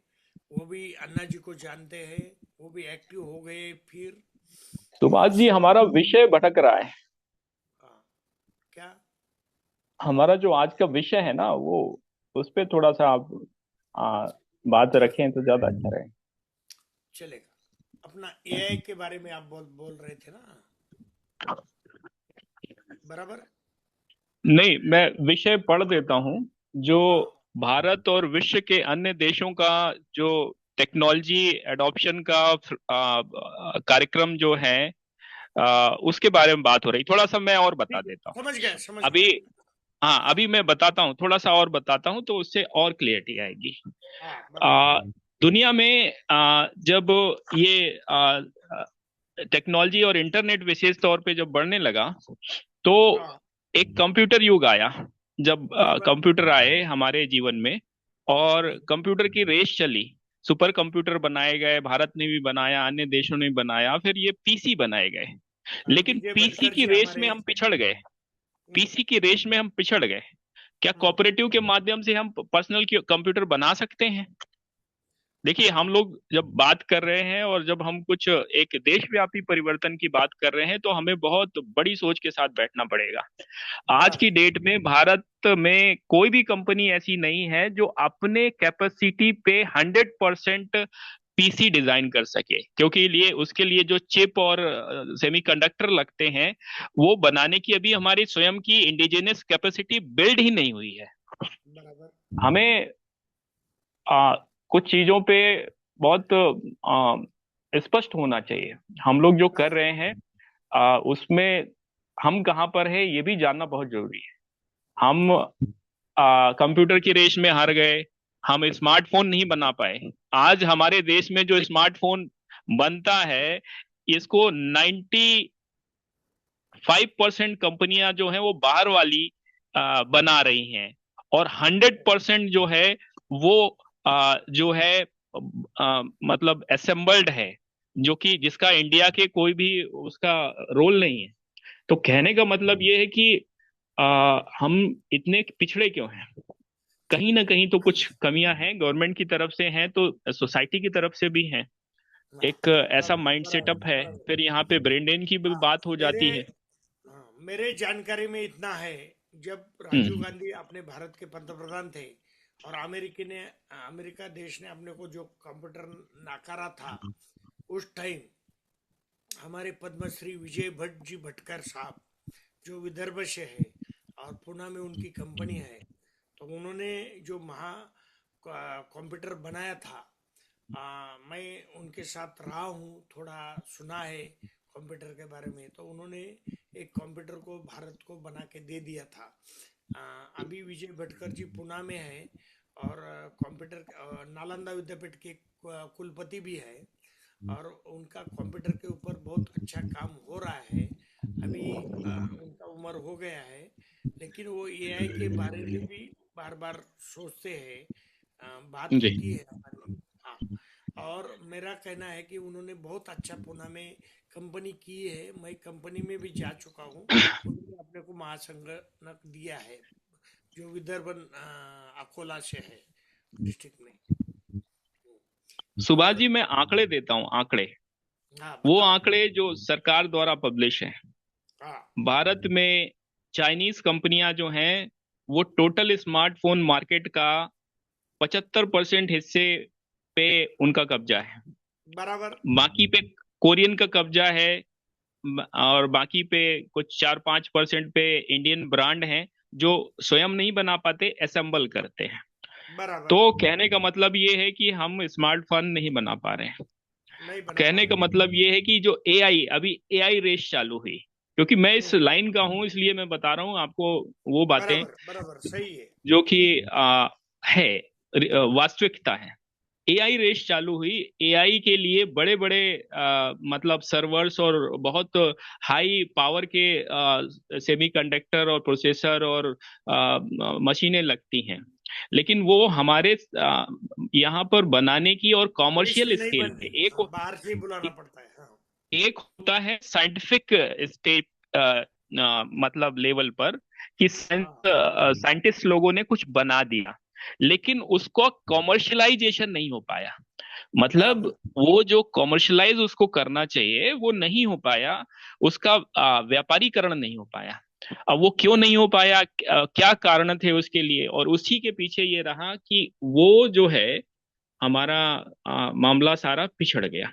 वो भी अन्ना जी को जानते हैं, वो भी एक्टिव हो गए। फिर सुभाष जी, हमारा विषय भटक रहा है। क्या हमारा जो आज का विषय है ना, वो उस पे थोड़ा सा आप बात रखें तो ज्यादा अच्छा रहे। चलेगा। अपना एआई के बारे में आप बोल रहे थे ना, बराबर? नहीं, मैं विषय पढ़ देता हूं। जो भारत और विश्व के अन्य देशों का जो टेक्नोलॉजी एडॉप्शन का कार्यक्रम जो है, उसके बारे में बात हो रही। थोड़ा सा मैं और बता देता हूँ समझ अभी। गया। हाँ, अभी मैं बताता हूँ, थोड़ा सा और बताता हूँ तो उससे और क्लियरिटी आएगी। दुनिया में जब ये टेक्नोलॉजी और इंटरनेट विशेष तौर पे जब बढ़ने लगा, तो एक कंप्यूटर युग आया। जब कंप्यूटर आए हमारे जीवन में, और कंप्यूटर की रेस चली, सुपर कंप्यूटर बनाए गए, भारत ने भी बनाया, अन्य देशों ने भी बनाया, फिर ये पीसी बनाए गए। लेकिन पीसी की रेस में हम पिछड़ गए। पीसी की रेस में हम पिछड़ गए। क्या कोऑपरेटिव के माध्यम से हम पर्सनल कंप्यूटर बना सकते हैं? देखिए, हम लोग जब बात कर रहे हैं और जब हम कुछ एक देशव्यापी परिवर्तन की बात कर रहे हैं, तो हमें बहुत बड़ी सोच के साथ बैठना पड़ेगा। आज की डेट में भारत में कोई भी कंपनी ऐसी नहीं है जो अपने कैपेसिटी पे 100% पीसी डिजाइन कर सके, क्योंकि उसके लिए जो चिप और सेमीकंडक्टर लगते हैं, वो बनाने की अभी हमारी स्वयं की इंडिजिनस कैपेसिटी बिल्ड ही नहीं हुई है। हमें कुछ चीजों पे बहुत स्पष्ट होना चाहिए। हम लोग जो कर रहे हैं उसमें हम कहाँ पर है ये भी जानना बहुत जरूरी है। हम कंप्यूटर की रेस में हार गए, हम स्मार्टफोन नहीं बना पाए। आज हमारे देश में जो स्मार्टफोन बनता है, इसको 95% कंपनियां जो हैं वो बाहर वाली बना रही हैं, और 100% जो है वो जो है मतलब असेंबल्ड है, जो कि जिसका इंडिया के कोई भी उसका रोल नहीं है। तो कहने का मतलब ये है कि हम इतने पिछड़े क्यों हैं? कहीं ना कहीं तो कुछ कमियां हैं, गवर्नमेंट की तरफ से हैं, तो सोसाइटी की तरफ से भी हैं। एक ऐसा माइंड सेटअप है, बराबर फिर यहाँ पे ब्रेन ड्रेन की भी हाँ, बात हो जाती है। मेरे जानकारी में इतना है। जब राजीव हम्म। गांधी अपने भारत के पंतप्रधान थे और अमेरिका देश ने अपने को जो कंप्यूटर नकारा था, उस टाइम हमारे पद्मश्री विजय भट्ट जी भटकर साहब, जो विदर्भ से है और पुणे में उनकी कंपनी है, तो उन्होंने जो महा कंप्यूटर बनाया था, मैं उनके साथ रहा हूँ, थोड़ा सुना है कंप्यूटर के बारे में। तो उन्होंने एक कंप्यूटर को भारत को बना के दे दिया था। अभी विजय भटकर जी पुणे में है और कंप्यूटर नालंदा विद्यापीठ के कुलपति भी है, और उनका कंप्यूटर के ऊपर बहुत अच्छा काम हो रहा है। अभी उनका उम्र हो गया है, लेकिन वो एआई के बारे में भी बार बार सोचते हैं, बात जी। होती है हमारी। हाँ, और मेरा कहना है कि उन्होंने बहुत अच्छा पुणे में कंपनी की है। मैं कंपनी में भी जा चुका हूँ। उन्होंने अपने को महासंगणक दिया है, जो विदर्भ अकोला से है, डिस्ट्रिक्ट में। सुभाष और जी, मैं आंकड़े देता हूँ, आंकड़े। हाँ, वो बताओ। आंकड़े जो सरकार द्वारा पब्लिश हैं। हाँ, भारत में चाइनीज कंपनियां जो हैं, वो टोटल स्मार्टफोन मार्केट का 75% हिस्से पे उनका कब्जा है। बराबर। बाकी पे कोरियन का कब्जा है, और बाकी पे कुछ 4-5% पे इंडियन ब्रांड हैं, जो स्वयं नहीं बना पाते, असेंबल करते हैं। बराबर। तो कहने का मतलब ये है कि हम स्मार्टफोन नहीं बना पा रहे हैं। नहीं बना पा कहने का रहे। मतलब ये है कि जो एआई, अभी एआई रेस चालू हुई, क्योंकि मैं इस हम्म, लाइन का हूं इसलिए मैं बता रहा हूं आपको वो बातें बराबर बराबर, सही है। जो कि है, वास्तविकता है। एआई रेस चालू हुई। एआई के लिए बड़े बड़े मतलब सर्वर्स और बहुत हाई पावर के सेमीकंडक्टर और प्रोसेसर और मशीनें लगती हैं। लेकिन वो हमारे यहाँ पर बनाने की और देश में कॉमर्शियल नहीं स्केल बनती। पे हाँ, बाहर से ही बुलाना पड़ता है। हाँ। एक होता है साइंटिफिक स्टेट, मतलब लेवल पर, कि हाँ, साइंटिस्ट लोगों ने कुछ बना दिया, लेकिन उसको कॉमर्शलाइजेशन नहीं हो पाया। मतलब बराबर। वो जो कॉमर्शलाइज उसको करना चाहिए वो नहीं हो पाया, उसका व्यापारीकरण नहीं हो पाया। अब वो क्यों नहीं हो पाया, क्या कारण थे उसके लिए, और उसी के पीछे ये रहा कि वो जो है हमारा मामला सारा पिछड़ गया।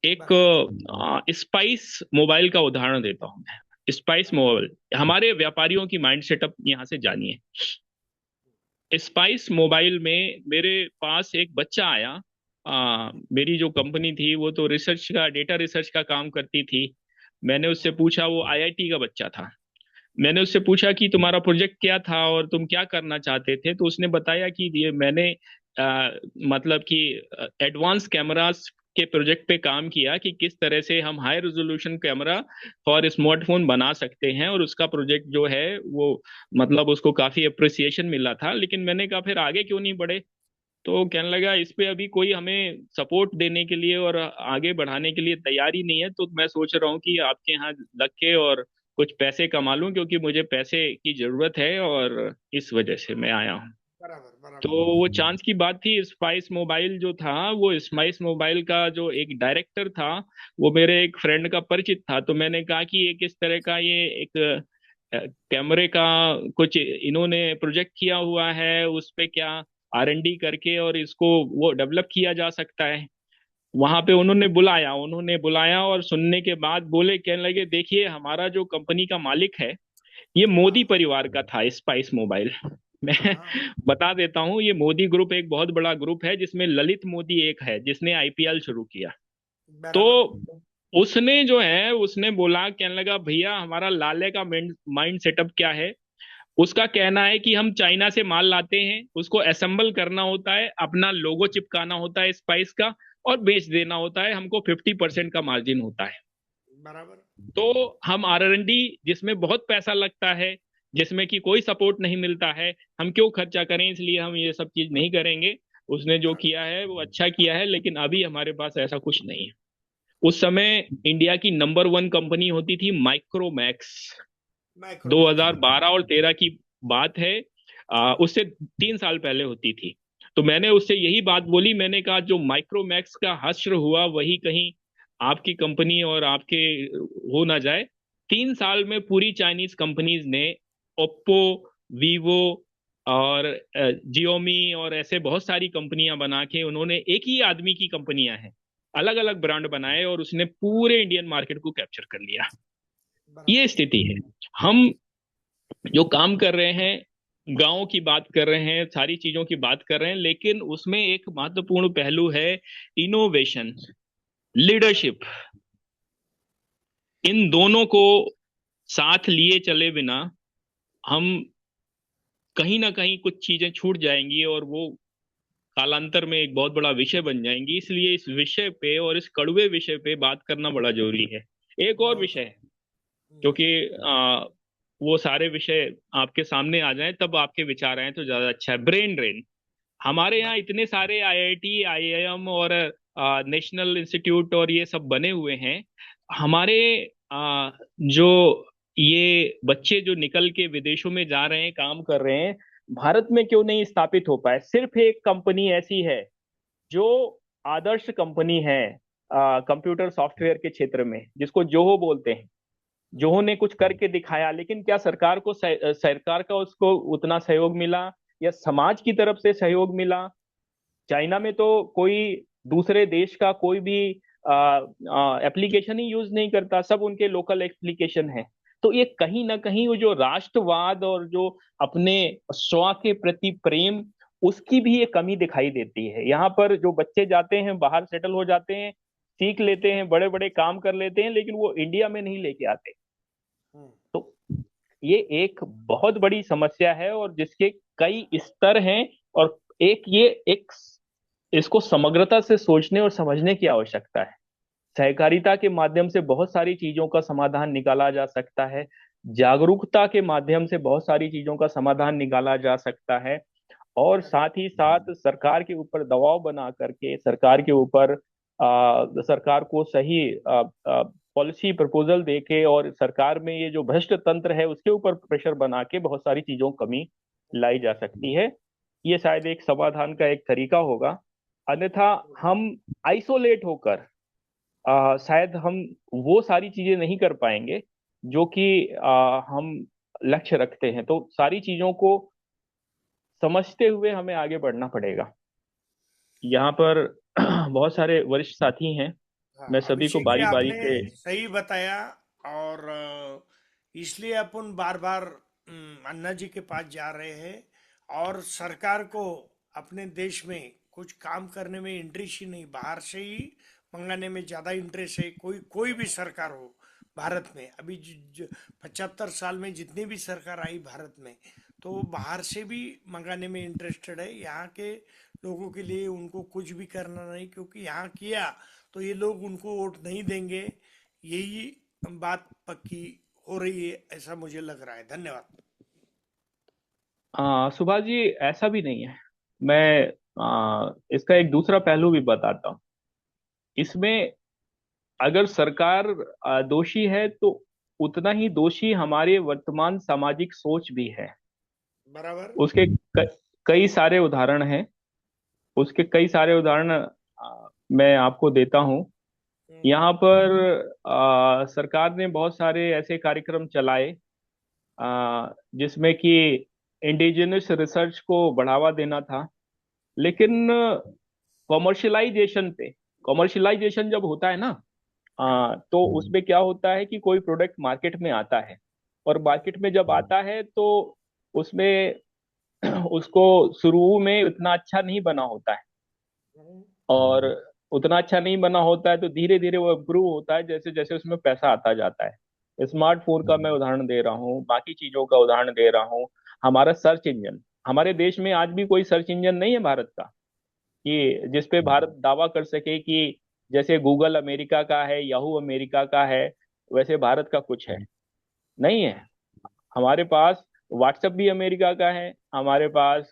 एक बराबर। स्पाइस मोबाइल का उदाहरण देता हूं मैं। स्पाइस मोबाइल, हमारे व्यापारियों की माइंड सेटअप यहाँ से जानिए। स्पाइस मोबाइल में मेरे पास एक बच्चा आया। मेरी जो कंपनी थी वो तो रिसर्च का, डेटा रिसर्च का काम करती थी। मैंने उससे पूछा, वो आईआईटी का बच्चा था। मैंने उससे पूछा कि तुम्हारा प्रोजेक्ट क्या था और तुम क्या करना चाहते थे, तो उसने बताया कि ये मैंने मतलब कि एडवांस कैमरास के प्रोजेक्ट पे काम किया, कि किस तरह से हम high resolution camera for smartphone बना सकते हैं, और उसका प्रोजेक्ट जो है वो मतलब उसको काफी अप्रिसिएशन मिला था। लेकिन मैंने कहा फिर आगे क्यों नहीं बढ़े। तो कहने लगा इस पे अभी कोई हमें सपोर्ट देने के लिए और आगे बढ़ाने के लिए तैयार ही नहीं है, तो मैं सोच रहा हूँ कि आपके यहाँ लग के और कुछ पैसे कमा लूं, क्योंकि मुझे पैसे की जरूरत है और इस वजह से मैं आया हूँ। बराबर तो बराबर। वो चांस की बात थी। स्पाइस मोबाइल जो था, वो स्पाइस मोबाइल का जो एक डायरेक्टर था, वो मेरे एक फ्रेंड का परिचित था। तो मैंने कहा कि ये किस तरह का, ये एक कैमरे का कुछ इन्होंने प्रोजेक्ट किया हुआ है, उस पे क्या आर एन डी करके और इसको वो डेवलप किया जा सकता है। वहां पे उन्होंने बुलाया और सुनने के बाद बोले, कहने लगे देखिए हमारा जो कंपनी का मालिक है, ये मोदी हाँ, परिवार का था, स्पाइस मोबाइल। मैं हाँ, बता देता हूँ, ये मोदी ग्रुप एक बहुत बड़ा ग्रुप है, जिसमें ललित मोदी एक है जिसने आईपीएल शुरू किया। तो बराबर। उसने जो है, उसने बोला, कहने लगा भैया हमारा लाले का माइंड सेटअप क्या है। उसका कहना है कि हम चाइना से माल लाते हैं, उसको असेंबल करना होता है, अपना लोगो चिपकाना होता है स्पाइस का, और बेच देना होता है, हमको 50% का मार्जिन होता है। बराबर। तो हम आर एन डी, जिसमें बहुत पैसा लगता है, जिसमें कि कोई सपोर्ट नहीं मिलता है, हम क्यों खर्चा करें, इसलिए हम ये सब चीज नहीं करेंगे। उसने जो बराबर। किया है वो अच्छा किया है, लेकिन अभी हमारे पास ऐसा कुछ नहीं है। उस समय इंडिया की नंबर वन कंपनी होती थी माइक्रोमैक्स। माइक्रोमैक्स। 2012 और 13 की बात है। उससे 3 साल पहले होती थी। तो मैंने उससे यही बात बोली, मैंने कहा जो माइक्रोमैक्स का हश्र हुआ वही कहीं आपकी कंपनी और आपके हो ना जाए। 3 साल में पूरी चाइनीज कंपनीज ने ओप्पो, वीवो और जियोमी और ऐसे बहुत सारी कंपनियां बना के, उन्होंने एक ही आदमी की कंपनियां हैं, अलग अलग ब्रांड बनाए और उसने पूरे इंडियन मार्केट को कैप्चर कर लिया। ये बराबर। स्थिति है। हम जो काम कर रहे हैं, गांव की बात कर रहे हैं, सारी चीजों की बात कर रहे हैं, लेकिन उसमें एक महत्वपूर्ण पहलू है इनोवेशन, लीडरशिप। इन दोनों को साथ लिए चले बिना हम कहीं ना कहीं कुछ चीजें छूट जाएंगी और वो कालांतर में एक बहुत बड़ा विषय बन जाएंगी। इसलिए इस विषय पे और इस कड़वे विषय पे बात करना बड़ा जरूरी है। एक और बहुत। विषय है, क्योंकि वो सारे विषय आपके सामने आ जाएं तब आपके विचार आए तो ज्यादा अच्छा है। Brain drain. हमारे यहाँ ब- इतने सारे आईआईटी, आईआईएम और नेशनल इंस्टीट्यूट और ये सब बने हुए हैं। हमारे जो ये बच्चे जो निकल के विदेशों में जा रहे हैं, काम कर रहे हैं, भारत में क्यों नहीं स्थापित हो पाए? सिर्फ एक कंपनी ऐसी है जो आदर्श कंपनी है कंप्यूटर सॉफ्टवेयर के क्षेत्र में, जिसको जोहो बोलते हैं। जोहो ने कुछ करके दिखाया, लेकिन क्या सरकार को सरकार का उसको उतना सहयोग मिला या समाज की तरफ से सहयोग मिला? चाइना में तो कोई दूसरे देश का कोई भी एप्लीकेशन ही यूज नहीं करता, सब उनके लोकल एप्लीकेशन है। तो ये कहीं ना कहीं वो जो राष्ट्रवाद और जो अपने स्व के प्रति प्रेम, उसकी भी एक कमी दिखाई देती है। यहाँ पर जो बच्चे जाते हैं, बाहर सेटल हो जाते हैं, सीख लेते हैं, बड़े बड़े काम कर लेते हैं, लेकिन वो इंडिया में नहीं लेके आते। हम्म, तो ये एक बहुत बड़ी समस्या है और जिसके कई स्तर हैं। और ये एक इसको समग्रता से सोचने और समझने की आवश्यकता है। सहकारिता के माध्यम से बहुत सारी चीजों का समाधान निकाला जा सकता है। जागरूकता के माध्यम से बहुत सारी चीजों का समाधान निकाला जा सकता है। और साथ ही साथ सरकार के ऊपर दबाव बना करके, सरकार के ऊपर सरकार को सही पॉलिसी प्रपोजल देके और सरकार में ये जो भ्रष्ट तंत्र है उसके ऊपर प्रेशर बना के बहुत सारी चीजों कमी लाई जा सकती है। ये शायद एक समाधान का एक तरीका होगा। अन्यथा हम आइसोलेट होकर शायद हम वो सारी चीजें नहीं कर पाएंगे जो कि हम लक्ष्य रखते हैं। तो सारी चीजों को समझते हुए हमें आगे बढ़ना पड़ेगा। यहाँ पर बहुत सारे वरिष्ठ साथी हैं, हाँ, मैं सभी को अभिषेक जी बारी बारी आपने से। सही बताया। और इसलिए अपन बार बार अन्ना जी के पास जा रहे हैं। और सरकार को अपने देश में कुछ काम करने में इंटरेस्ट ही नहीं, बाहर से ही मंगाने में ज्यादा इंटरेस्ट है। कोई कोई भी सरकार हो भारत में, अभी 75 साल में जितनी भी सरकार आई भारत में, तो बाहर से भी मंगाने में इंटरेस्टेड है। यहाँ के लोगों के लिए उनको कुछ भी करना नहीं, क्योंकि यहाँ किया तो ये लोग उनको वोट नहीं देंगे। यही बात पक्की हो रही है, ऐसा मुझे लग रहा है। धन्यवाद। सुभाष जी, ऐसा भी नहीं है। मैं इसका एक दूसरा पहलू भी बताता हूँ। इसमें अगर सरकार दोषी है तो उतना ही दोषी हमारे वर्तमान सामाजिक सोच भी है। बराबर। उसके कई सारे उदाहरण हैं। उसके कई सारे उदाहरण मैं आपको देता हूँ। हम्म, यहाँ पर सरकार ने बहुत सारे ऐसे कार्यक्रम चलाए जिसमें कि इंडिजिनस रिसर्च को बढ़ावा देना था। लेकिन कॉमर्शलाइजेशन पे, कॉमर्शलाइजेशन जब होता है ना, हाँ। तो उसमें क्या होता है कि कोई प्रोडक्ट मार्केट में आता है, और मार्केट में जब आता है तो उसमें उसको शुरू में उतना अच्छा नहीं बना होता है। हम्म, और उतना अच्छा नहीं बना होता है तो धीरे धीरे वो इम्प्रूव होता है जैसे जैसे उसमें पैसा आता जाता है। स्मार्टफोन का मैं उदाहरण दे रहा हूँ, बाकी चीजों का उदाहरण दे रहा हूँ। हमारा सर्च इंजन, हमारे देश में आज भी कोई सर्च इंजन नहीं है भारत का कि जिस पे भारत दावा कर सके कि जैसे गूगल अमेरिका का है, याहू अमेरिका का है, वैसे भारत का कुछ है। नहीं है। हमारे पास व्हाट्सएप भी अमेरिका का है, हमारे पास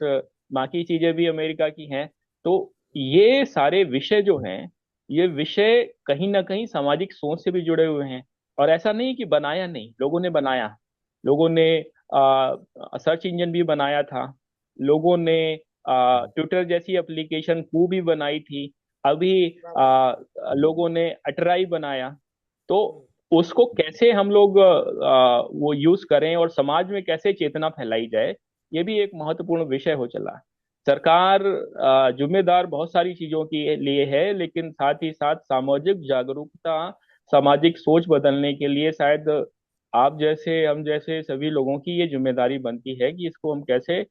बाकी चीजें भी अमेरिका की हैं। तो ये सारे विषय जो हैं, ये विषय कहीं ना कहीं सामाजिक सोच से भी जुड़े हुए हैं। और ऐसा नहीं कि बनाया नहीं, लोगों ने बनाया। लोगों ने सर्च इंजन भी बनाया था। लोगों ने ट्विटर जैसी एप्लीकेशन खूब भी बनाई थी। अभी लोगों ने अटराई बनाया। तो उसको कैसे हम लोग वो यूज करें और समाज में कैसे चेतना फैलाई जाए, ये भी एक महत्वपूर्ण विषय हो चला है। सरकार जिम्मेदार बहुत सारी चीजों के लिए है, लेकिन साथ ही साथ सामाजिक जागरूकता, सामाजिक सोच बदलने के लिए शायद आप जैसे, हम जैसे सभी लोगों की ये जिम्मेदारी बनती है कि इसको हम कैसे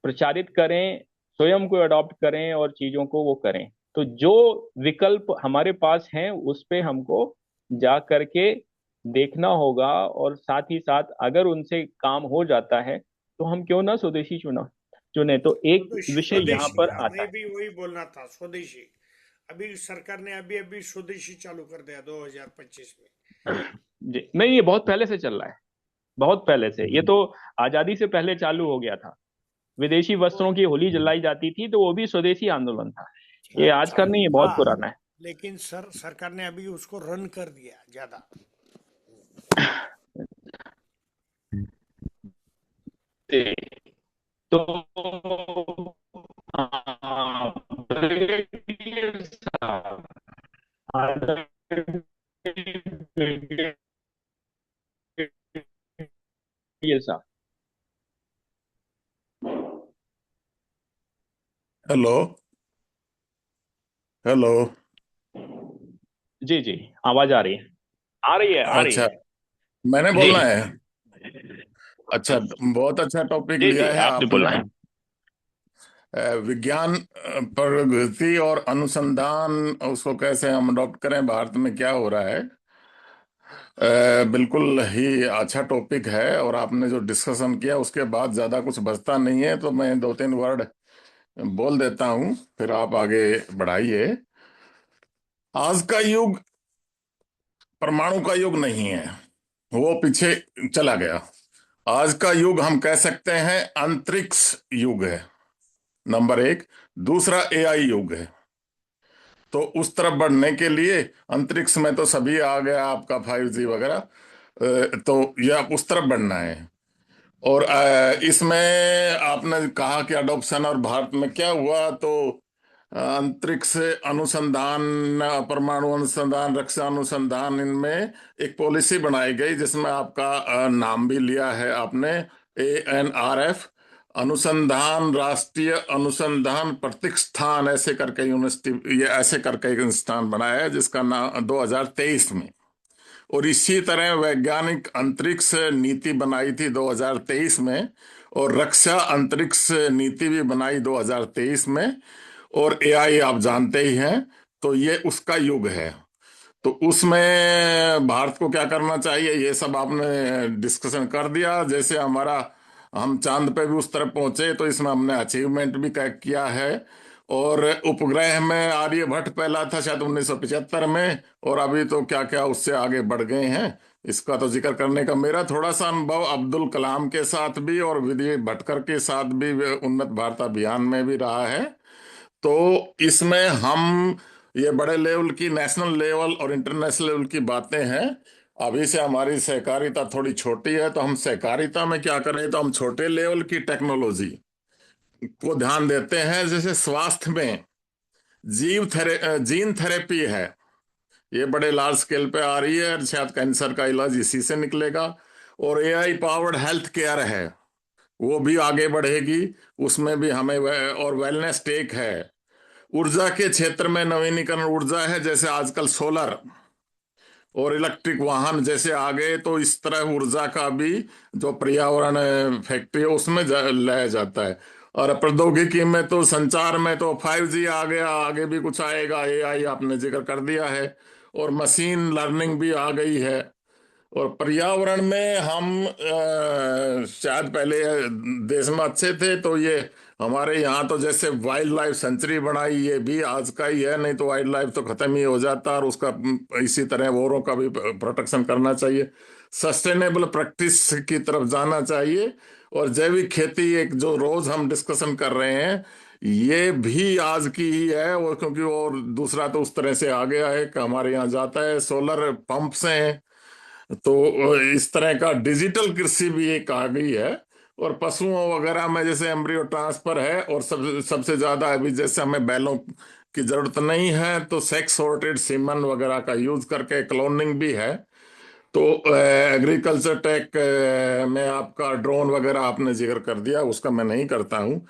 प्रचारित करें, स्वयं को अडॉप्ट करें और चीजों को वो करें। तो जो विकल्प हमारे पास हैं उस पे हमको जा करके देखना होगा, और साथ ही साथ अगर उनसे काम हो जाता है तो हम क्यों ना स्वदेशी चुने। तो एक विषय यहाँ स्वदेशी, पर हाँ, आता मैं है। भी वही बोलना था, स्वदेशी। अभी सरकार ने अभी अभी स्वदेशी चालू कर दिया 2025 में। जी नहीं, ये बहुत पहले से चल रहा है, बहुत पहले से। ये तो आजादी से पहले चालू हो गया था। विदेशी वो वस्त्रों की होली जलाई जाती थी, तो वो भी स्वदेशी आंदोलन था। ये आज का चालू नहीं, ये था, बहुत पुराना है। लेकिन सरकार ने अभी उसको रन कर दिया ज्यादा। तो हाँ, ब्रिगेडियर साहब, ब्रिगेडियर साहब। हेलो। हेलो। जी जी, आवाज आ रही है, आ रही है, आ रही अच्छा, है। मैंने जी बोलना है। अच्छा, बहुत अच्छा टॉपिक जी जी, लिया है आपने आपने। बोलना है। विज्ञान, प्रगति और अनुसंधान, उसको कैसे हम अडॉप्ट करें, भारत में क्या हो रहा है। बिल्कुल ही अच्छा टॉपिक है, और आपने जो डिस्कशन किया उसके बाद ज्यादा कुछ बचता नहीं है, तो मैं दो तीन वर्ड बोल देता हूँ, फिर आप आगे बढ़ाइए। आज का युग परमाणु का युग नहीं है, वो पीछे चला गया। आज का युग हम कह सकते हैं अंतरिक्ष युग है, नंबर एक। दूसरा एआई युग है। तो उस तरफ बढ़ने के लिए अंतरिक्ष में तो सभी आ गया, आपका 5G वगैरह। तो यह उस तरफ बढ़ना है। और इसमें आपने कहा कि अडॉप्शन और भारत में क्या हुआ, तो अंतरिक्ष अनुसंधान, परमाणु अनुसंधान, रक्षा अनुसंधान, इनमें एक पॉलिसी बनाई गई जिसमें आपका नाम भी लिया है आपने, ANRF, अनुसंधान राष्ट्रीय अनुसंधान प्रतिष्ठान, ऐसे करके यूनिवर्सिटी, ये ऐसे करके एक संस्थान बनाया है जिसका नाम 2023 में। और इसी तरह वैज्ञानिक अंतरिक्ष नीति बनाई थी 2023 में, और रक्षा अंतरिक्ष नीति भी बनाई 2023 में। और एआई आप जानते ही हैं, तो ये उसका युग है। तो उसमें भारत को क्या करना चाहिए, ये सब आपने डिस्कशन कर दिया। जैसे हमारा, हम चांद पे भी उस तरफ पहुंचे, तो इसमें हमने अचीवमेंट भी किया है। और उपग्रह में आर्यभट्ट पहला था शायद 1975 में, और अभी तो क्या क्या उससे आगे बढ़ गए हैं। इसका तो जिक्र करने का, मेरा थोड़ा सा अनुभव अब्दुल कलाम के साथ भी और विजय भटकर के साथ भी उन्नत भारत अभियान में भी रहा है। तो इसमें हम, ये बड़े लेवल की, नेशनल लेवल और इंटरनेशनल लेवल की बातें हैं। अभी से हमारी सहकारिता थोड़ी छोटी है, तो हम सहकारिता में क्या करें, तो हम छोटे लेवल की टेक्नोलॉजी को ध्यान देते हैं। जैसे स्वास्थ्य में जीन थेरेपी है, ये बड़े लार्ज स्केल पे आ रही है, शायद कैंसर का इलाज इसी से निकलेगा। और एआई पावर्ड हेल्थ केयर है, वो भी आगे बढ़ेगी। उसमें भी हमें और वेलनेस टेक है। ऊर्जा के क्षेत्र में नवीनीकरण ऊर्जा है, जैसे आजकल सोलर और इलेक्ट्रिक वाहन जैसे आ गए, तो इस तरह ऊर्जा का भी जो पर्यावरण फैक्ट्री है उसमें लाया जाता है। और प्रौद्योगिकी में तो, संचार में तो 5G आ गया, आगे भी कुछ आएगा, एआई आपने जिक्र कर दिया है, और मशीन लर्निंग भी आ गई है। और पर्यावरण में हम शायद पहले देश में अच्छे थे, तो ये हमारे यहाँ तो जैसे वाइल्ड लाइफ सेंचुरी बनाई, ये भी आज का ही है, नहीं तो वाइल्ड लाइफ तो खत्म ही हो जाता, और उसका इसी तरह औरों का भी प्रोटेक्शन करना चाहिए। सस्टेनेबल प्रैक्टिस की तरफ जाना चाहिए। और जैविक खेती, एक जो रोज हम डिस्कशन कर रहे हैं, ये भी आज की ही है। और क्योंकि और दूसरा तो उस तरह से आ गया है कि हमारे यहाँ जाता है, सोलर पंप से हैं। तो इस तरह का डिजिटल कृषि भी एक आ गई है। और पशुओं वगैरह में जैसे एम्ब्रियो ट्रांसफर है, और सबसे ज्यादा अभी जैसे हमें बैलों की जरूरत नहीं है तो सेक्स सॉर्टेड सीमन वगैरह का यूज करके क्लोनिंग भी है। तो एग्रीकल्चर टेक में आपका ड्रोन वगैरह आपने जिक्र कर दिया, उसका मैं नहीं करता हूँ।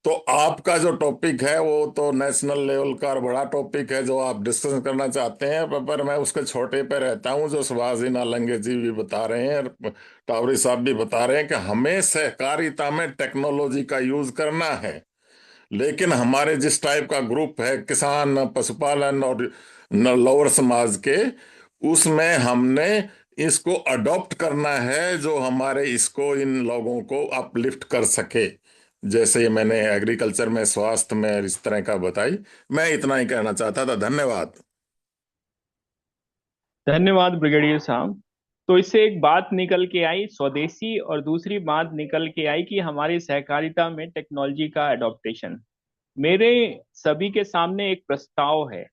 तो आपका जो टॉपिक है वो तो नेशनल लेवल का और बड़ा टॉपिक है जो आप डिस्कस करना चाहते हैं, पर मैं उसके छोटे पे रहता हूँ। जो सुभाष जी नालंगे जी भी बता रहे हैं और टावरी साहब भी बता रहे हैं कि हमें सहकारिता में टेक्नोलॉजी का यूज करना है, लेकिन हमारे जिस टाइप का ग्रुप है, किसान, पशुपालन और लोअर समाज के, उसमें हमने इसको अडॉप्ट करना है जो हमारे इसको, इन लोगों को अपलिफ्ट कर सके। जैसे मैंने एग्रीकल्चर में, स्वास्थ्य में इस तरह का बताई। मैं इतना ही कहना चाहता था, धन्यवाद। धन्यवाद ब्रिगेडियर साहब। तो इससे एक बात निकल के आई स्वदेशी, और दूसरी बात निकल के आई कि हमारी सहकारिता में टेक्नोलॉजी का एडॉप्टेशन। मेरे सभी के सामने एक प्रस्ताव है।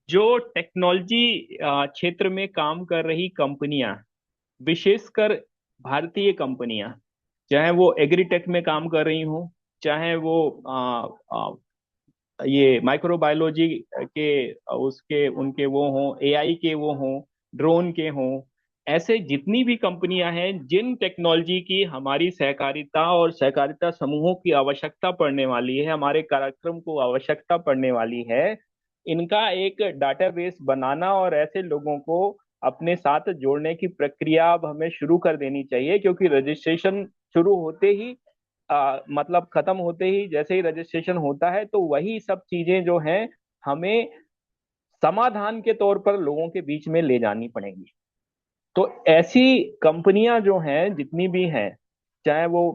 जो टेक्नोलॉजी क्षेत्र में काम कर रही कंपनियां, विशेषकर भारतीय कंपनियां, चाहे वो एग्रीटेक में काम कर रही हों, चाहे वो ये माइक्रोबायोलॉजी के उसके उनके वो हों, एआई के वो हों, ड्रोन के हों, ऐसे जितनी भी कंपनियां हैं जिन टेक्नोलॉजी की हमारी सहकारिता और सहकारिता समूहों की आवश्यकता पड़ने वाली है, हमारे कार्यक्रम को आवश्यकता पड़ने वाली है, इनका एक डाटाबेस बनाना और ऐसे लोगों को अपने साथ जोड़ने की प्रक्रिया अब हमें शुरू कर देनी चाहिए। क्योंकि रजिस्ट्रेशन शुरू होते ही मतलब खत्म होते ही जैसे ही रजिस्ट्रेशन होता है तो वही सब चीजें जो हैं हमें समाधान के तौर पर लोगों के बीच में ले जानी पड़ेंगी। तो ऐसी कंपनियां जो हैं जितनी भी हैं, चाहे वो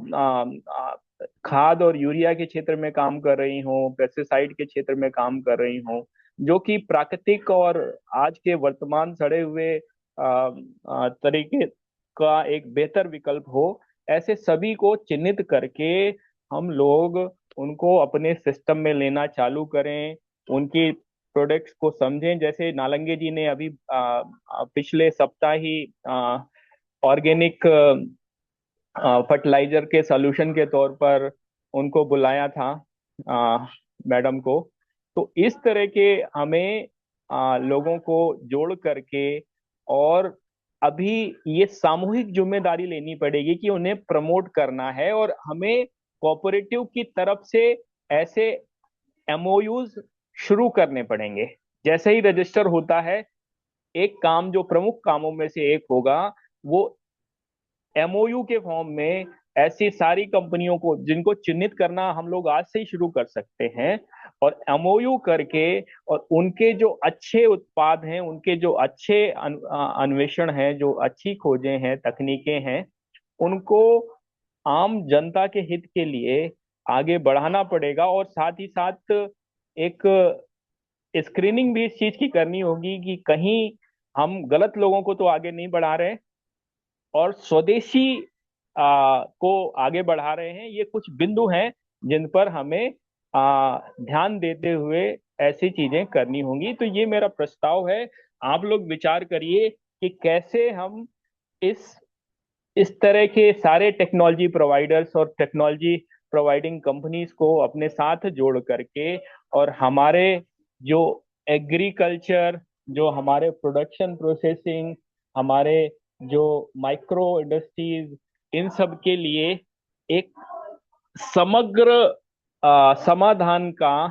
खाद और यूरिया के क्षेत्र में काम कर रही हों, पेस्टिसाइड के क्षेत्र में काम कर रही हों, जो कि प्राकृतिक और आज के वर्तमान सड़े हुए तरीके का एक बेहतर विकल्प हो, ऐसे सभी को चिन्हित करके हम लोग उनको अपने सिस्टम में लेना चालू करें, उनकी प्रोडक्ट्स को समझें। जैसे नालंगे जी ने अभी पिछले सप्ताह ही ऑर्गेनिक फर्टिलाइजर के सॉल्यूशन के तौर पर उनको बुलाया था, मैडम को। तो इस तरह के हमें लोगों को जोड़ करके, और अभी ये सामूहिक जिम्मेदारी लेनी पड़ेगी कि उन्हें प्रमोट करना है, और हमें कोऑपरेटिव की तरफ से ऐसे एमओयूज शुरू करने पड़ेंगे। जैसे ही रजिस्टर होता है, एक काम जो प्रमुख कामों में से एक होगा वो एमओयू के फॉर्म में ऐसी सारी कंपनियों को जिनको चिन्हित करना हम लोग आज से ही शुरू कर सकते हैं, और एमओयू करके और उनके जो अच्छे उत्पाद हैं, उनके जो अच्छे अन्वेषण हैं, जो अच्छी खोजें हैं, तकनीकें हैं, उनको आम जनता के हित के लिए आगे बढ़ाना पड़ेगा। और साथ ही साथ एक स्क्रीनिंग भी इस चीज की करनी होगी कि कहीं हम गलत लोगों को तो आगे नहीं बढ़ा रहे और स्वदेशी को आगे बढ़ा रहे हैं। ये कुछ बिंदु हैं जिन पर हमें ध्यान देते हुए ऐसी चीजें करनी होंगी। तो ये मेरा प्रस्ताव है, आप लोग विचार करिए कि कैसे हम इस इस तरह के सारे टेक्नोलॉजी प्रोवाइडर्स और टेक्नोलॉजी प्रोवाइडिंग कंपनीज को अपने साथ जोड़ करके, और हमारे जो एग्रीकल्चर, जो हमारे प्रोडक्शन प्रोसेसिंग, हमारे जो माइक्रो इंडस्ट्रीज, इन सब के लिए एक समग्र समाधान का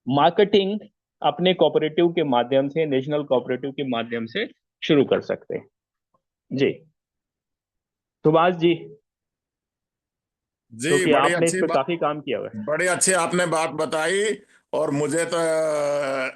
मार्केटिंग अपने कोऑपरेटिव के माध्यम से, नेशनल कोऑपरेटिव के माध्यम से शुरू कर सकते हैं। जी सुभाष जी, जी, क्योंकि बड़ी आपने इस अच्छी पे बात, काफी काम किया हुआ है। बड़ी अच्छी आपने बात बताई। और मुझे तो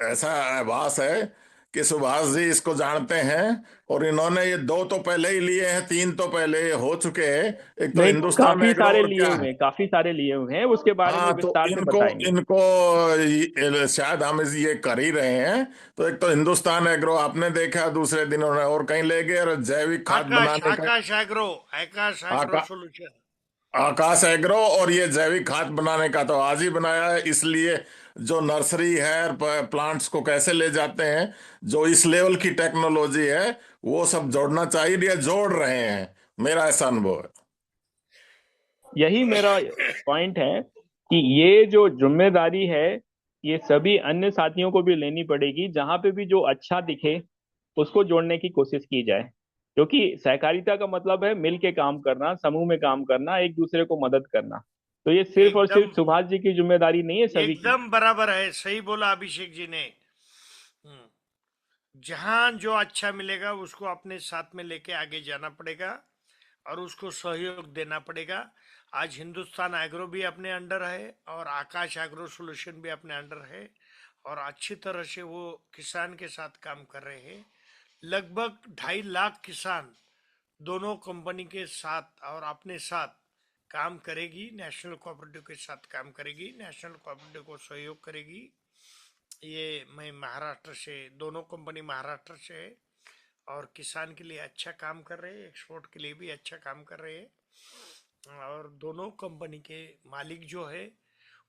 ऐसा आभास है कि सुभाष जी इसको जानते हैं, और इन्होंने ये दो तो पहले ही लिए हैं, तीन तो पहले हो चुके हैं। एक तो नहीं, हिंदुस्तान काफी एग्रो, सारे और लिए क्या है। हुए हैं, काफी सारे लिए हुए हैं, उसके बारे में हाँ, तो विस्तार से इनको बताएंगे। इनको शायद हम ये कर ही रहे हैं। तो एक तो हिंदुस्तान एग्रो आपने देखा, दूसरे दिन उन्होंने और कहीं ले गए, और जैविक खाद आकाश बनाने का आकाश एग्रो आका, सोल्यूशन। आकाश एग्रो, और ये जैविक खाद बनाने का तो आज ही बनाया है। इसलिए जो नर्सरी है और प्लांट्स को कैसे ले जाते हैं, जो इस लेवल की टेक्नोलॉजी है, वो सब जोड़ना चाहिए, ये जोड़ रहे हैं। मेरा ऐसा अनुभव है। यही मेरा पॉइंट है कि ये जो जिम्मेदारी है ये सभी अन्य साथियों को भी लेनी पड़ेगी। जहां पे भी जो अच्छा दिखे उसको जोड़ने की कोशिश की जाए, क्योंकि सहकारिता का मतलब है मिल के काम करना, समूह में काम करना, एक दूसरे को मदद करना। तो ये सिर्फ और एकदम सिर्फ सुभाष जी की जिम्मेदारी नहीं है, सभी की। एकदम बराबर है, सही बोला अभिषेक जी ने। हम्म, जहां जो अच्छा मिलेगा उसको अपने साथ में लेके आगे जाना पड़ेगा और उसको सहयोग देना पड़ेगा। आज हिंदुस्तान एग्रो भी अपने अंडर है और आकाश एग्रो सॉल्यूशन भी अपने अंडर है और अच्छी तरह से वो किसान के साथ काम कर रहे हैं। लगभग 2.5 लाख किसान दोनों कंपनी के साथ और अपने साथ काम करेगी, नेशनल कोऑपरेटिव के साथ काम करेगी, नेशनल कोऑपरेटिव को सहयोग करेगी। ये मैं महाराष्ट्र से, दोनों कंपनी महाराष्ट्र से है और किसान के लिए अच्छा काम कर रहे हैं, एक्सपोर्ट के लिए भी अच्छा काम कर रहे हैं। और दोनों कंपनी के मालिक जो है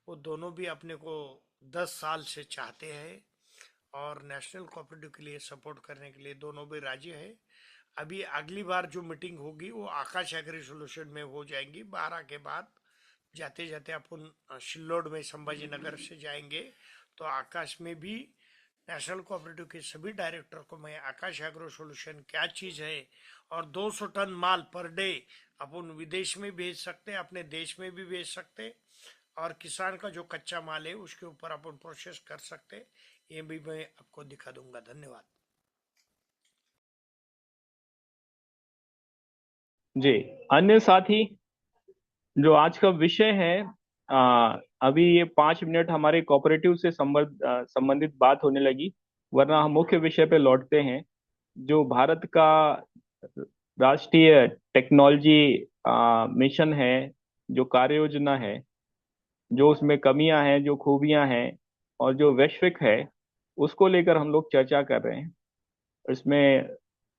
वो दोनों भी अपने को 10 साल से चाहते हैं और नेशनल कोऑपरेटिव के लिए सपोर्ट करने के लिए दोनों भी राजी है। अभी अगली बार जो मीटिंग होगी वो आकाश एग्री सोल्यूशन में हो जाएंगी 12 के बाद। जाते जाते अपन शिल्लोड में संभाजी नगर से जाएंगे तो आकाश में भी नेशनल कोऑपरेटिव के सभी डायरेक्टर को मैं आकाश एग्रो सोल्यूशन क्या चीज है और 200 टन माल पर डे अपन विदेश में भेज सकते, अपने देश में भी भेज सकते और किसान का जो कच्चा माल है उसके ऊपर अपन प्रोसेस कर सकते, ये भी मैं आपको दिखा दूंगा। धन्यवाद। जी। अन्य साथी, जो आज का विषय है, अभी ये 5 मिनट हमारे कोऑपरेटिव से संबंधित बात होने लगी, वरना हम मुख्य विषय पे लौटते हैं। जो भारत का राष्ट्रीय टेक्नोलॉजी मिशन है, जो कार्य योजना है, जो उसमें कमियां हैं, जो खूबियां हैं और जो वैश्विक है, उसको लेकर हम लोग चर्चा कर रहे हैं। इसमें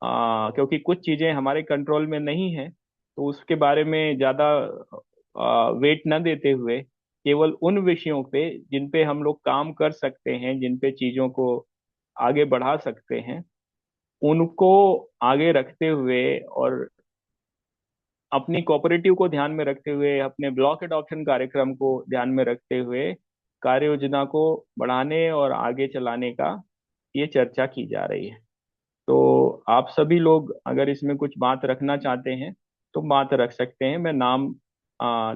क्योंकि कुछ चीजें हमारे कंट्रोल में नहीं है, तो उसके बारे में ज्यादा वेट न देते हुए केवल उन विषयों पे जिन पे हम लोग काम कर सकते हैं, जिन पे चीजों को आगे बढ़ा सकते हैं, उनको आगे रखते हुए और अपनी कोऑपरेटिव को ध्यान में रखते हुए, अपने ब्लॉक एडॉप्शन कार्यक्रम को ध्यान में रखते हुए कार्य योजना को बढ़ाने और आगे चलाने का ये चर्चा की जा रही है। तो आप सभी लोग अगर इसमें कुछ बात रखना चाहते हैं तो बात रख सकते हैं। मैं नाम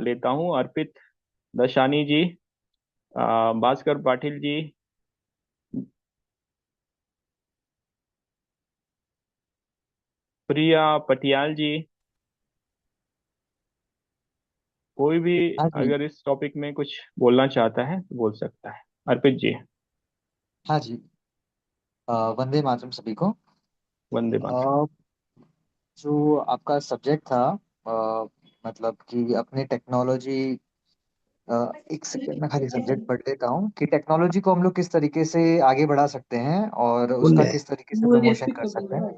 लेता हूँ। अर्पित दशानी जी, भास्कर पाटिल जी, प्रिया पटियाल जी, कोई भी हाँ जी। अगर इस टॉपिक में कुछ बोलना चाहता है तो बोल सकता है। अर्पित जी। हाँ जी। वंदे मातरम सभी को। वंदे मातरम। अ, जो आपका सब्जेक्ट था, अ, मतलब कि अपने टेक्नोलॉजी, एक सेकंड में खाली सब्जेक्ट पढ़ लेता हूँ कि टेक्नोलॉजी को हम लोग किस तरीके से आगे बढ़ा सकते हैं और उसका किस तरीके से प्रमोशन कर सकते हैं।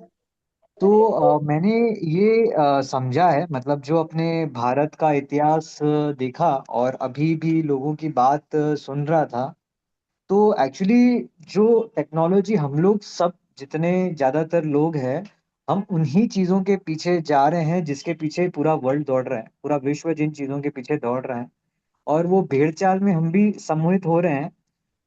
तो मैंने ये समझा है, मतलब जो अपने भारत का इतिहास देखा और अभी भी लोगों की बात सुन रहा था, तो एक्चुअली जो टेक्नोलॉजी हम लोग सब जितने ज्यादातर लोग हैं, हम उन्हीं चीजों के पीछे जा रहे हैं जिसके पीछे पूरा वर्ल्ड दौड़ रहा है, पूरा विश्व जिन चीजों के पीछे दौड़ रहा है, और वो भेड़ चाल में हम भी सम्मोहित हो रहे हैं।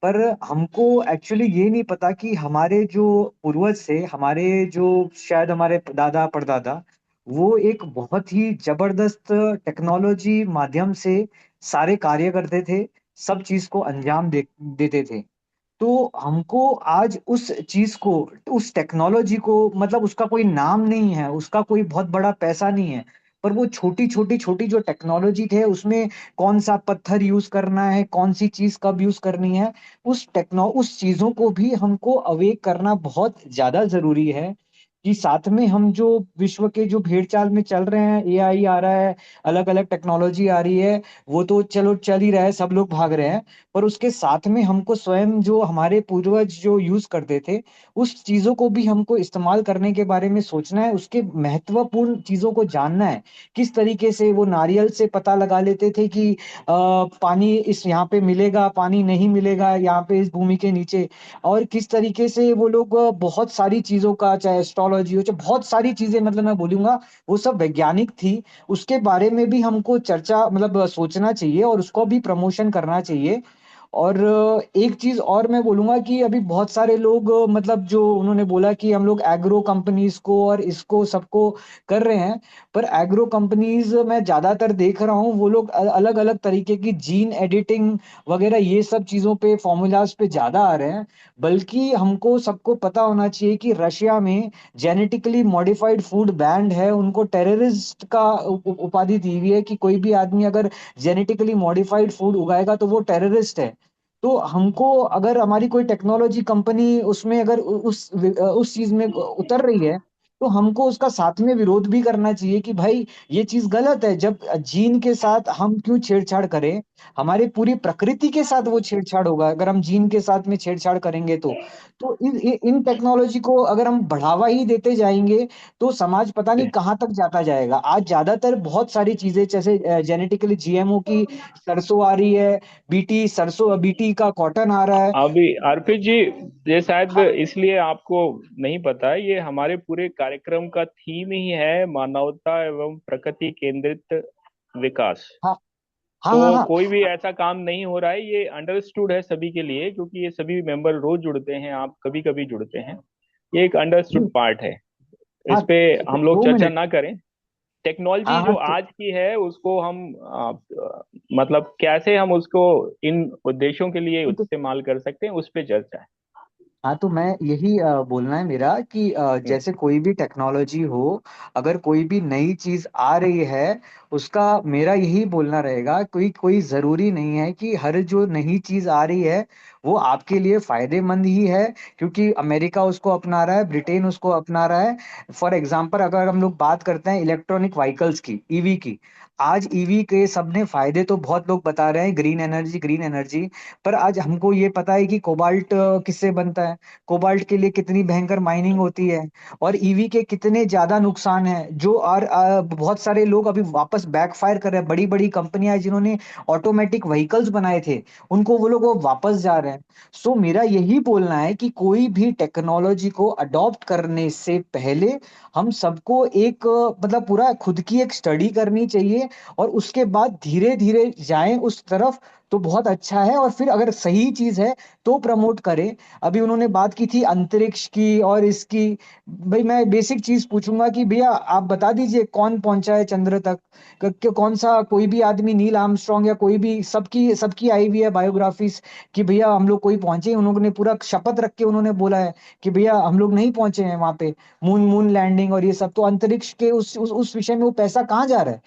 पर हमको एक्चुअली ये नहीं पता कि हमारे जो पूर्वज थे, हमारे जो शायद हमारे दादा परदादा, वो एक बहुत ही जबरदस्त टेक्नोलॉजी माध्यम से सारे कार्य करते थे, सब चीज को अंजाम देते थे। तो हमको आज उस चीज को, उस टेक्नोलॉजी को, मतलब उसका कोई नाम नहीं है, उसका कोई बहुत बड़ा पैसा नहीं है, पर वो छोटी छोटी छोटी जो टेक्नोलॉजी थे उसमें कौन सा पत्थर यूज करना है, कौन सी चीज कब यूज करनी है, उस चीजों को भी हमको अवेक करना बहुत ज्यादा जरूरी है। कि साथ में हम जो विश्व के जो भेड़ चाल में चल रहे हैं, एआई आ रहा है, अलग अलग टेक्नोलॉजी आ रही है, वो तो चलो चल ही रहा है, सब लोग भाग रहे हैं, पर उसके साथ में हमको स्वयं जो हमारे पूर्वज जो यूज करते थे, उस चीजों को भी हमको इस्तेमाल करने के बारे में सोचना है, उसके महत्वपूर्ण चीजों को जानना है। किस तरीके से वो नारियल से पता लगा लेते थे कि पानी इस यहाँ पे मिलेगा, पानी नहीं मिलेगा यहाँ पे इस भूमि के नीचे, और किस तरीके से वो लोग बहुत सारी चीजों का, चाहे एस्ट्रोलॉजी टेक्नोलॉजी हो, चाहे बहुत सारी चीजें, मतलब मैं बोलूंगा वो सब वैज्ञानिक थी। उसके बारे में भी हमको चर्चा, मतलब सोचना चाहिए और उसको भी प्रमोशन करना चाहिए। और एक चीज और मैं बोलूंगा कि अभी बहुत सारे लोग, मतलब जो उन्होंने बोला कि हम लोग एग्रो कंपनीज को और इसको सबको कर रहे हैं, पर एग्रो कंपनीज मैं ज्यादातर देख रहा हूँ वो लोग अलग अलग तरीके की जीन एडिटिंग वगैरह ये सब चीजों पे, फॉर्मूलाज पे ज्यादा आ रहे हैं। बल्कि हमको सबको पता होना चाहिए कि रशिया में जेनेटिकली मॉडिफाइड फूड बैंड है, उनको टेररिस्ट का उपाधि दी हुई है कि कोई भी आदमी अगर जेनेटिकली मॉडिफाइड फूड उगाएगा तो वो टेररिस्ट है। तो हमको, अगर हमारी कोई टेक्नोलॉजी कंपनी उसमें अगर उस चीज में उतर रही है, तो हमको उसका साथ में विरोध भी करना चाहिए कि भाई ये चीज गलत है। जब जीन के साथ हम क्यों छेड़छाड़ करें, हमारी पूरी प्रकृति के साथ वो छेड़छाड़ होगा अगर हम जीन के साथ में छेड़छाड़ करेंगे तो इन टेक्नोलॉजी को अगर हम बढ़ावा ही देते जाएंगे तो समाज पता नहीं कहाँ तक जाता जाएगा। आज ज्यादातर बहुत सारी चीजें जैसे जेनेटिकली जीएमओ की सरसों आ रही है, बीटी सरसों, बीटी का कॉटन आ रहा है। अभी अर्पित जी, ये शायद हाँ इसलिए आपको नहीं पता है, ये हमारे पूरे कार्यक्रम का थीम ही है मानवता एवं प्रकृति केंद्रित विकास। हाँ हाँ हाँ तो हाँ कोई भी ऐसा काम नहीं हो रहा है, ये अंडरस्टूड है सभी के लिए, क्योंकि ये सभी मेंबर रोज जुड़ते हैं, आप कभी कभी जुड़ते हैं। ये एक अंडरस्टूड जी, पार्ट है। हाँ इस पे तो हम लोग दो चर्चा मिनट ना करें। टेक्नोलॉजी हाँ जो हाँ तो आज की है उसको हम मतलब कैसे हम उसको इन उद्देश्यों के लिए इस्तेमाल कर सकते हैं, उस पे चर्चा है। हाँ तो मैं यही बोलना है मेरा कि हम्म। जैसे कोई भी टेक्नोलॉजी हो, अगर कोई भी नई चीज आ रही है, उसका मेरा यही बोलना रहेगा, कोई कोई जरूरी नहीं है कि हर जो नई चीज आ रही है वो आपके लिए फायदेमंद ही है। क्योंकि अमेरिका उसको अपना रहा है, ब्रिटेन उसको अपना रहा है। फॉर एग्जाम्पल अगर हम लोग बात करते हैं इलेक्ट्रॉनिक व्हीकल्स की, ईवी की, आज ईवी के सबने फायदे तो बहुत लोग बता रहे हैं, ग्रीन एनर्जी ग्रीन एनर्जी। पर आज हमको ये पता है कि कोबाल्ट किससे बनता है, कोबाल्ट के लिए कितनी भयंकर माइनिंग होती है, और ईवी के कितने ज्यादा नुकसान है, जो और बहुत सारे लोग अभी वापस बैकफायर कर रहे हैं। बड़ी बड़ी कंपनियां जिन्होंने ऑटोमेटिक व्हीकल्स बनाए थे, उनको वो लोग वो वापस जा रहे हैं। सो मेरा यही बोलना है कि कोई भी टेक्नोलॉजी को अडॉप्ट करने से पहले हम सबको एक मतलब पूरा खुद की एक स्टडी करनी चाहिए, और उसके बाद धीरे धीरे जाएं उस तरफ, तो बहुत अच्छा है। और फिर अगर सही चीज है तो प्रमोट करें। अभी उन्होंने बात की थी अंतरिक्ष की और इसकी, भाई मैं बेसिक चीज पूछूंगा कि भैया आप बता दीजिए कौन पहुंचा है चंद्र तक, कौन सा कोई भी आदमी, नील आर्मस्ट्रॉन्ग या कोई भी, सबकी सबकी आई हुई है बायोग्राफीज कि भैया हम लोग कोई पहुंचे, उन्होंने पूरा शपथ रख के उन्होंने बोला है कि भैया हम लोग नहीं पहुंचे हैं वहां पे, मून लैंडिंग और ये सब। तो अंतरिक्ष के उस विषय में वो पैसा कहाँ जा रहा है,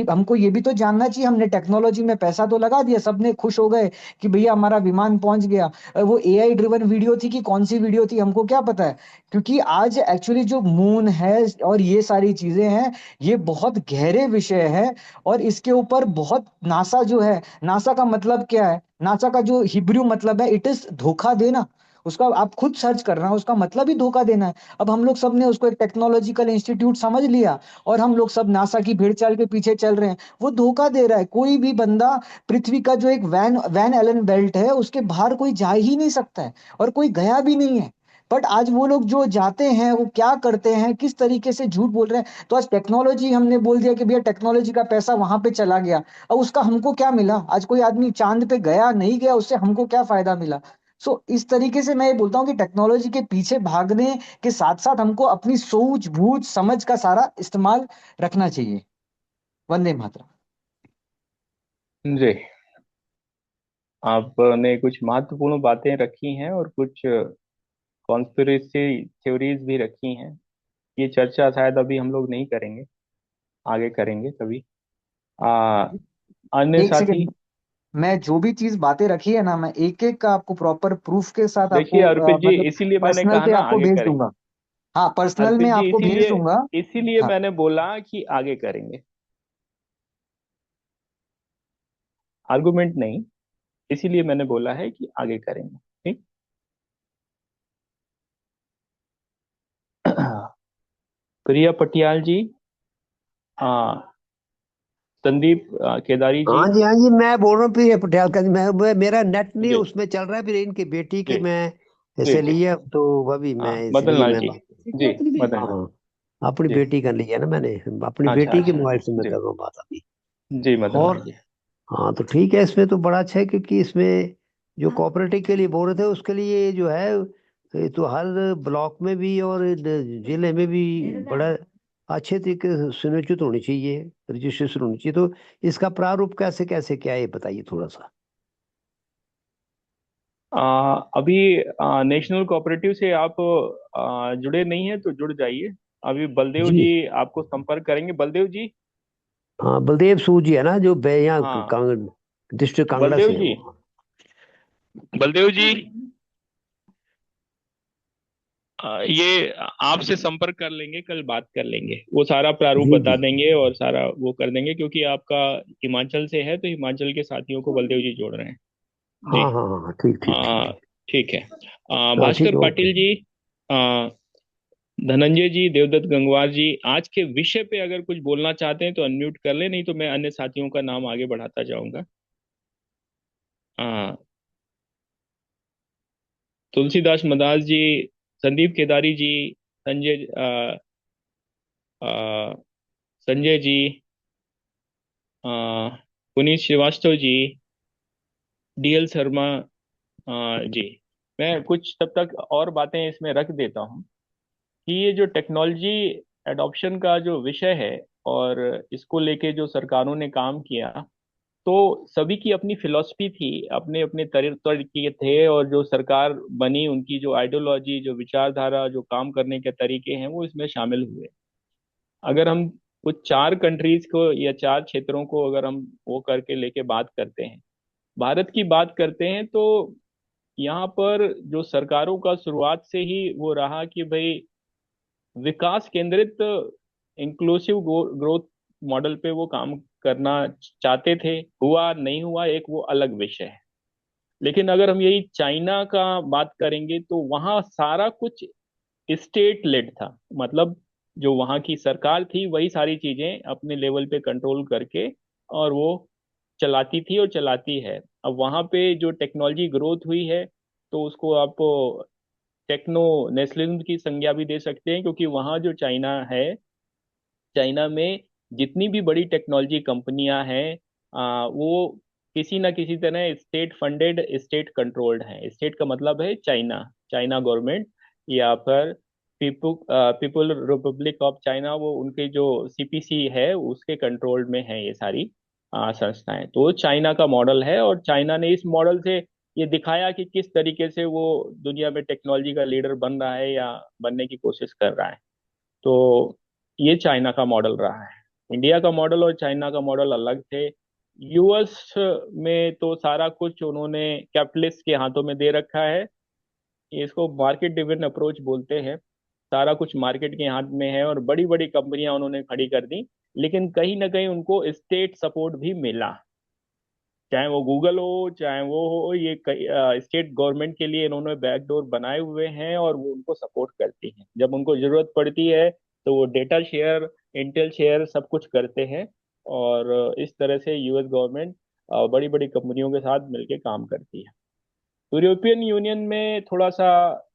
हमको ये भी तो जानना चाहिए। हमने टेक्नोलॉजी में पैसा तो लगा दिया, सबने खुश हो गए कि भैया हमारा विमान पहुंच गया। वो एआई ड्रिवन वीडियो थी कि कौन सी वीडियो थी हमको क्या पता है। क्योंकि आज एक्चुअली जो मून है और ये सारी चीजें हैं, ये बहुत गहरे विषय है। और इसके ऊपर बहुत, नासा जो है, नासा का मतलब क्या है, नासा का जो हिब्रू मतलब है, इट इज धोखा देना। उसका आप खुद सर्च करना, उसका मतलब ही धोखा देना है। अब हम लोग सब ने उसको एक टेक्नोलॉजिकल इंस्टीट्यूट समझ लिया, और हम लोग सब नासा की भेड़ चाल के पीछे चल रहे हैं। वो धोखा दे रहा है। कोई भी बंदा पृथ्वी का जो एक वैन वैन एलन बेल्ट है उसके बाहर कोई जा ही नहीं सकता है, और कोई गया भी नहीं है। बट आज वो लोग जो जाते हैं वो क्या करते हैं, किस तरीके से झूठ बोल रहे हैं। तो आज टेक्नोलॉजी, हमने बोल दिया कि भैया टेक्नोलॉजी का पैसा वहां पे चला गया, अब उसका हमको क्या मिला। आज कोई आदमी चांद पे गया नहीं गया, उससे हमको क्या फायदा मिला। सो इस तरीके से मैं ये बोलता हूँ कि टेक्नोलॉजी के पीछे भागने के साथ साथ हमको अपनी सूझबूझ समझ का सारा इस्तेमाल रखना चाहिए। वंदे मातरम। जी, आपने कुछ महत्वपूर्ण बातें रखी हैं और कुछ कॉन्स्पिरेसी थ्योरीज भी रखी हैं। ये चर्चा शायद अभी हम लोग नहीं करेंगे, आगे करेंगे कभी। आ, अन्य एक साथी। सेकंड, मैं जो भी चीज बातें रखी है ना, मैं एक एक का आपको प्रॉपर प्रूफ के साथ देखिए आपको अर्पित जी, मतलब इसीलिए मैंने पर्सनल कहा पे ना आपको आगे भेज करेंगे। दूंगा। हाँ पर्सनल में अर्पित जी, आपको भेज इसीलिए दूंगा। इसीलिए हाँ मैंने बोला कि आगे करेंगे, आर्गुमेंट नहीं। इसीलिए मैंने बोला है कि आगे करेंगे। ठीक। प्रिया पटियाल जी, हाँ, संदीप केदारी जी। हाँ जी मैं बोल रहा हूँ फिर पटियाल का। मेरा नेट नहीं जी उसमें चल रहा है, फिर इनकी बेटी जी की मैं जी से जी। लिए तो अभी हाँ, मैं मदन इसलिए लाल मैं जी। बात। जी मदन जी। हाँ, अपनी जी। बेटी का लिया ना मैंने, अपनी अच्छा बेटी के अच्छा। मोबाइल से मैं जी। कर रहा हूँ बात अभी। जी मदन और भाई जी। हाँ, तो ठीक है, इसमें तो बड़ा अच्छा है, क्योंकि इसमें जो कोऑपरेटिव के लिए बोल रहे थे उसके लिए जो है, ये तो हर ब्लॉक में भी और जिले में भी बड़ा अच्छे तरीके से सुनिश्चित होनी चाहिए, रजिस्ट्रेशन होनी चाहिए। तो इसका प्रारूप कैसे कैसे क्या है, ये बताइए थोड़ा सा। अभी नेशनल कोऑपरेटिव से आप जुड़े नहीं हैं तो जुड़ जाइए। अभी बलदेव जी जी आपको संपर्क करेंगे। बलदेव जी। हाँ, बलदेव सूद जी है ना, जो यहाँ हाँ डिस्ट्रिक्ट कांगड़ा बलदेव से है जी। वो। बलदेव जी ये आपसे संपर्क कर लेंगे, कल बात कर लेंगे, वो सारा प्रारूप जी बता जी। देंगे और सारा वो कर देंगे, क्योंकि आपका हिमाचल से है तो हिमाचल के साथियों को बलदेव जी जोड़ रहे हैं। जी। हाँ हाँ हाँ हाँ, ठीक ठीक ठीक आ, ठीक। ठीक है। हाँ ठीक भास्कर है, ओके। पाटिल जी, धनंजय जी, देवदत्त गंगवार जी, आज के विषय पे अगर कुछ बोलना चाहते हैं तो अनम्यूट कर ले, नहीं तो मैं अन्य साथियों का नाम आगे बढ़ाता जाऊंगा। आ, तुलसीदास मदास जी, संदीप केदारी जी, संजय आ, संजय जी, आ, पुनीत श्रीवास्तव जी, डीएल शर्मा जी। मैं कुछ तब तक और बातें इसमें रख देता हूँ कि ये जो टेक्नोलॉजी एडॉप्शन का जो विषय है और इसको लेके जो सरकारों ने काम किया, तो सभी की अपनी फिलॉसफी थी, अपने अपने तरीके थे, और जो सरकार बनी उनकी जो आइडियोलॉजी, जो विचारधारा, जो काम करने के तरीके हैं वो इसमें शामिल हुए। अगर हम कुछ चार कंट्रीज को या चार क्षेत्रों को अगर हम वो करके लेके बात करते हैं, भारत की बात करते हैं, तो यहाँ पर जो सरकारों का शुरुआत से ही वो रहा कि भाई विकास केंद्रित इंक्लूसिव ग्रोथ मॉडल पे वो काम करना चाहते थे। हुआ नहीं हुआ एक वो अलग विषय है। लेकिन अगर हम यही चाइना का बात करेंगे तो वहाँ सारा कुछ स्टेट लेड था। मतलब जो वहाँ की सरकार थी वही सारी चीजें अपने लेवल पे कंट्रोल करके और वो चलाती थी और चलाती है। अब वहाँ पे जो टेक्नोलॉजी ग्रोथ हुई है, तो उसको आप टेक्नो नेशनलिज्म की संज्ञा भी दे सकते हैं, क्योंकि वहाँ जो चाइना है, चाइना में जितनी भी बड़ी टेक्नोलॉजी कंपनियां हैं, वो किसी ना किसी तरह स्टेट फंडेड, स्टेट कंट्रोल्ड हैं। स्टेट का मतलब है चाइना, चाइना गवर्नमेंट, या फिर पीपल रिपब्लिक ऑफ चाइना, वो उनके जो सीपीसी है उसके कंट्रोल में है ये सारी संस्थाएं। तो चाइना का मॉडल है, और चाइना ने इस मॉडल से ये दिखाया कि किस तरीके से वो दुनिया में टेक्नोलॉजी का लीडर बन रहा है या बनने की कोशिश कर रहा है। तो ये चाइना का मॉडल रहा है। इंडिया का मॉडल और चाइना का मॉडल अलग थे। यूएस में तो सारा कुछ उन्होंने कैपिटलिस्ट के हाथों में दे रखा है। इसको मार्केट ड्रिवन अप्रोच बोलते हैं। सारा कुछ मार्केट के हाथ में है और बड़ी बड़ी कंपनियां उन्होंने खड़ी कर दी। लेकिन कहीं ना कहीं उनको स्टेट सपोर्ट भी मिला, चाहे वो गूगल हो चाहे वो हो, ये स्टेट गवर्नमेंट के लिए इन्होंने बैकडोर बनाए हुए हैं और वो उनको सपोर्ट करती हैं। जब उनको जरूरत पड़ती है तो वो डेटा शेयर, इंटेल शेयर सब कुछ करते हैं। और इस तरह से यूएस गवर्नमेंट बड़ी बड़ी कंपनियों के साथ मिलकर काम करती है। यूरोपियन यूनियन में थोड़ा सा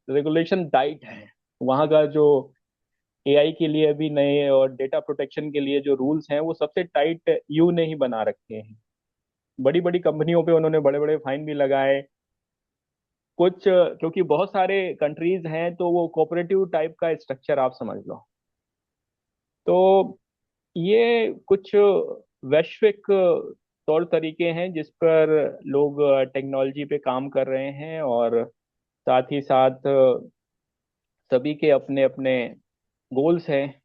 रेगुलेशन टाइट है। वहाँ का जो एआई के लिए अभी नए और डेटा प्रोटेक्शन के लिए जो रूल्स हैं वो सबसे टाइट यू ने ही बना रखे हैं। बड़ी बड़ी कंपनियों पे उन्होंने बड़े बड़े फाइन भी लगाए। कुछ क्योंकि बहुत सारे कंट्रीज हैं तो वो कोऑपरेटिव टाइप का स्ट्रक्चर आप समझ लो। तो ये कुछ वैश्विक तौर तरीके हैं जिस पर लोग टेक्नोलॉजी पे काम कर रहे हैं, और साथ ही साथ सभी के अपने अपने गोल्स हैं।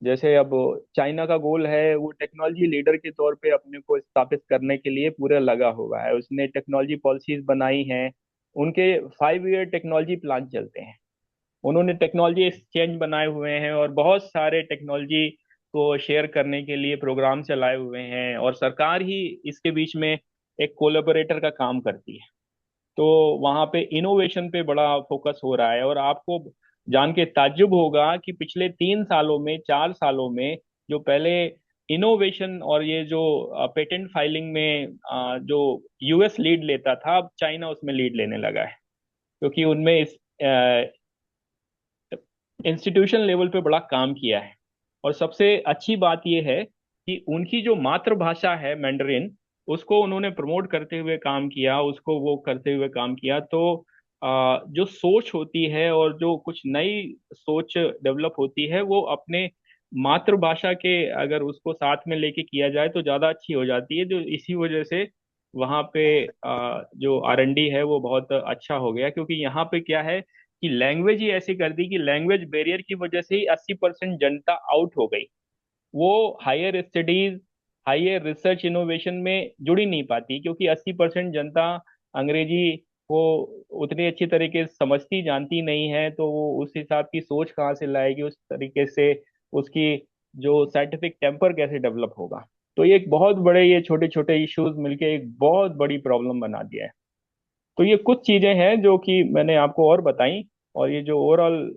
जैसे अब चाइना का गोल है, वो टेक्नोलॉजी लीडर के तौर पे अपने को स्थापित करने के लिए पूरा लगा हुआ है। उसने टेक्नोलॉजी पॉलिसीज बनाई हैं। उनके 5 ईयर टेक्नोलॉजी प्लान चलते हैं। उन्होंने टेक्नोलॉजी एक्सचेंज बनाए हुए हैं और बहुत सारे टेक्नोलॉजी को शेयर करने के लिए प्रोग्राम चलाए हुए हैं, और सरकार ही इसके बीच में एक कोलैबोरेटर का काम करती है। तो वहाँ पे इनोवेशन पे बड़ा फोकस हो रहा है। और आपको जान के ताज्जुब होगा कि पिछले 3 सालों में, 4 सालों में, जो पहले इनोवेशन और ये जो पेटेंट फाइलिंग में जो यूएस लीड लेता था, अब चाइना उसमें लीड लेने लगा है। क्योंकि उनमें इस इंस्टीट्यूशन लेवल पे बड़ा काम किया है। और सबसे अच्छी बात यह है कि उनकी जो मातृभाषा है मैंडरिन, उसको उन्होंने प्रमोट करते हुए काम किया, उसको वो करते हुए काम किया। तो जो सोच होती है और जो कुछ नई सोच डेवलप होती है, वो अपने मातृभाषा के अगर उसको साथ में लेके किया जाए तो ज़्यादा अच्छी हो जाती है। जो इसी वजह से वहाँ पे जो R&D है वो बहुत अच्छा हो गया, क्योंकि यहाँ पे क्या है कि लैंग्वेज ही ऐसी कर दी कि लैंग्वेज बैरियर की वजह से ही 80% जनता आउट हो गई। वो higher studies, higher research innovation में जुड़ ही नहीं पाती, क्योंकि 80% जनता अंग्रेजी को उतनी अच्छी तरीके से समझती जानती नहीं है। तो वो उस हिसाब की सोच कहाँ से लाएगी, उस तरीके से उसकी जो साइंटिफिक टेम्पर कैसे डेवलप होगा। तो ये एक बहुत बड़े, ये छोटे छोटे इश्यूज मिलके एक बहुत बड़ी प्रॉब्लम बना दिया है। तो ये कुछ चीजें हैं जो कि मैंने आपको और बताई। और ये जो ओवरऑल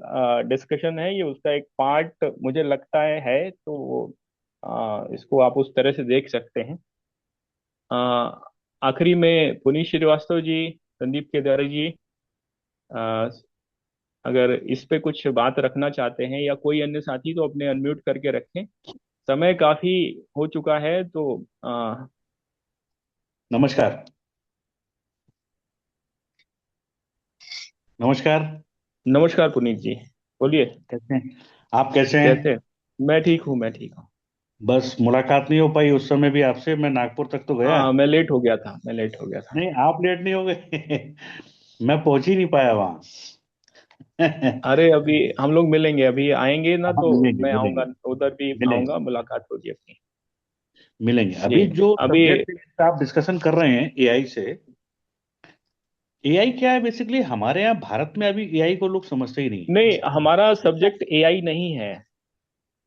डिस्कशन है, ये उसका एक पार्ट मुझे लगता है। तो इसको आप उस तरह से देख सकते हैं। अ, आखिरी में पुनीत श्रीवास्तव जी, संदीप केदारी जी, अ, अगर इस पे कुछ बात रखना चाहते हैं या कोई अन्य साथी, तो अपने अनम्यूट करके रखें। समय काफी हो चुका है। तो नमस्कार। नमस्कार। नमस्कार पुनीत जी, बोलिए। कैसे हैं आप? कैसे कैसे हैं? हैं? मैं ठीक हूँ, मैं ठीक हूँ। बस मुलाकात नहीं हो पाई उस समय भी आपसे। मैं नागपुर तक तो गया। हाँ, मैं लेट हो गया था, मैं लेट हो गया था। नहीं, आप लेट नहीं हो गए। मैं पहुंच ही नहीं पाया वहां। अरे अभी हम लोग मिलेंगे, अभी आएंगे ना हाँ, तो मिलेंगे मैं मिलेंगे आऊंगा, उधर भी मिलेंगे आऊंगा, मुलाकात होगी अपनी। मिलेंगे। जी। अभी जो अभी सब्जेक्ट आप डिस्कशन कर रहे हैं एआई से, एआई क्या है बेसिकली? हमारे यहाँ भारत में अभी एआई को लोग समझते ही नहीं। नहीं, हमारा सब्जेक्ट एआई नहीं है।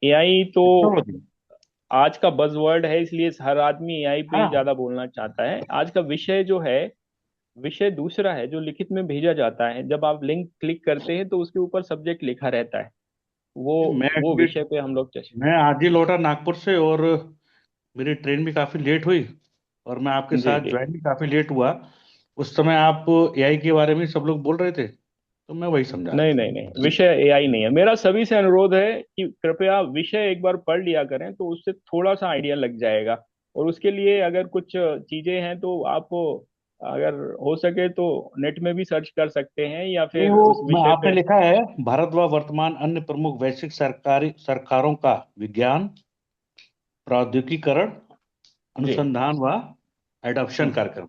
एआई तो टेक्नोलॉजी। आज का बजवर्ड है, इसलिए हर आदमी एआई पे ही हाँ। ज्यादा बोलना चाहता है। आज का विषय जो है, विषय दूसरा है जो लिखित में भेजा जाता है। जब आप लिंक क्लिक करते हैं तो उसके ऊपर सब्जेक्ट लिखा रहता है। वो मैं वो actually- विषय पे हम लोग मैं आज ही लौटा नागपुर से, और मेरी ट्रेन भी काफी लेट हुई, और मैं आपके जी साथ जी। ज्वाइन भी काफी लेट हुआ। उस समय आप एआई के बारे में सब लोग बोल रहे थे, तो मैं वही समझा रहा नहीं था। नहीं नहीं, विषय एआई नहीं है। मेरा सभी से अनुरोध है कि कृपया विषय एक बार पढ़ लिया करें, तो उससे थोड़ा सा आइडिया लग जाएगा। और उसके लिए अगर कुछ चीजें हैं तो आप अगर हो सके तो नेट में भी सर्च कर सकते हैं, या नहीं, फिर वो उस विषय आपने पे। लिखा है भारत व वर्तमान अन्य प्रमुख वैश्विक सरकारी सरकारों का विज्ञान प्रौद्योगिकीकरण जी। अनुसंधान व एडॉप्शन हम्म कार्यक्रम।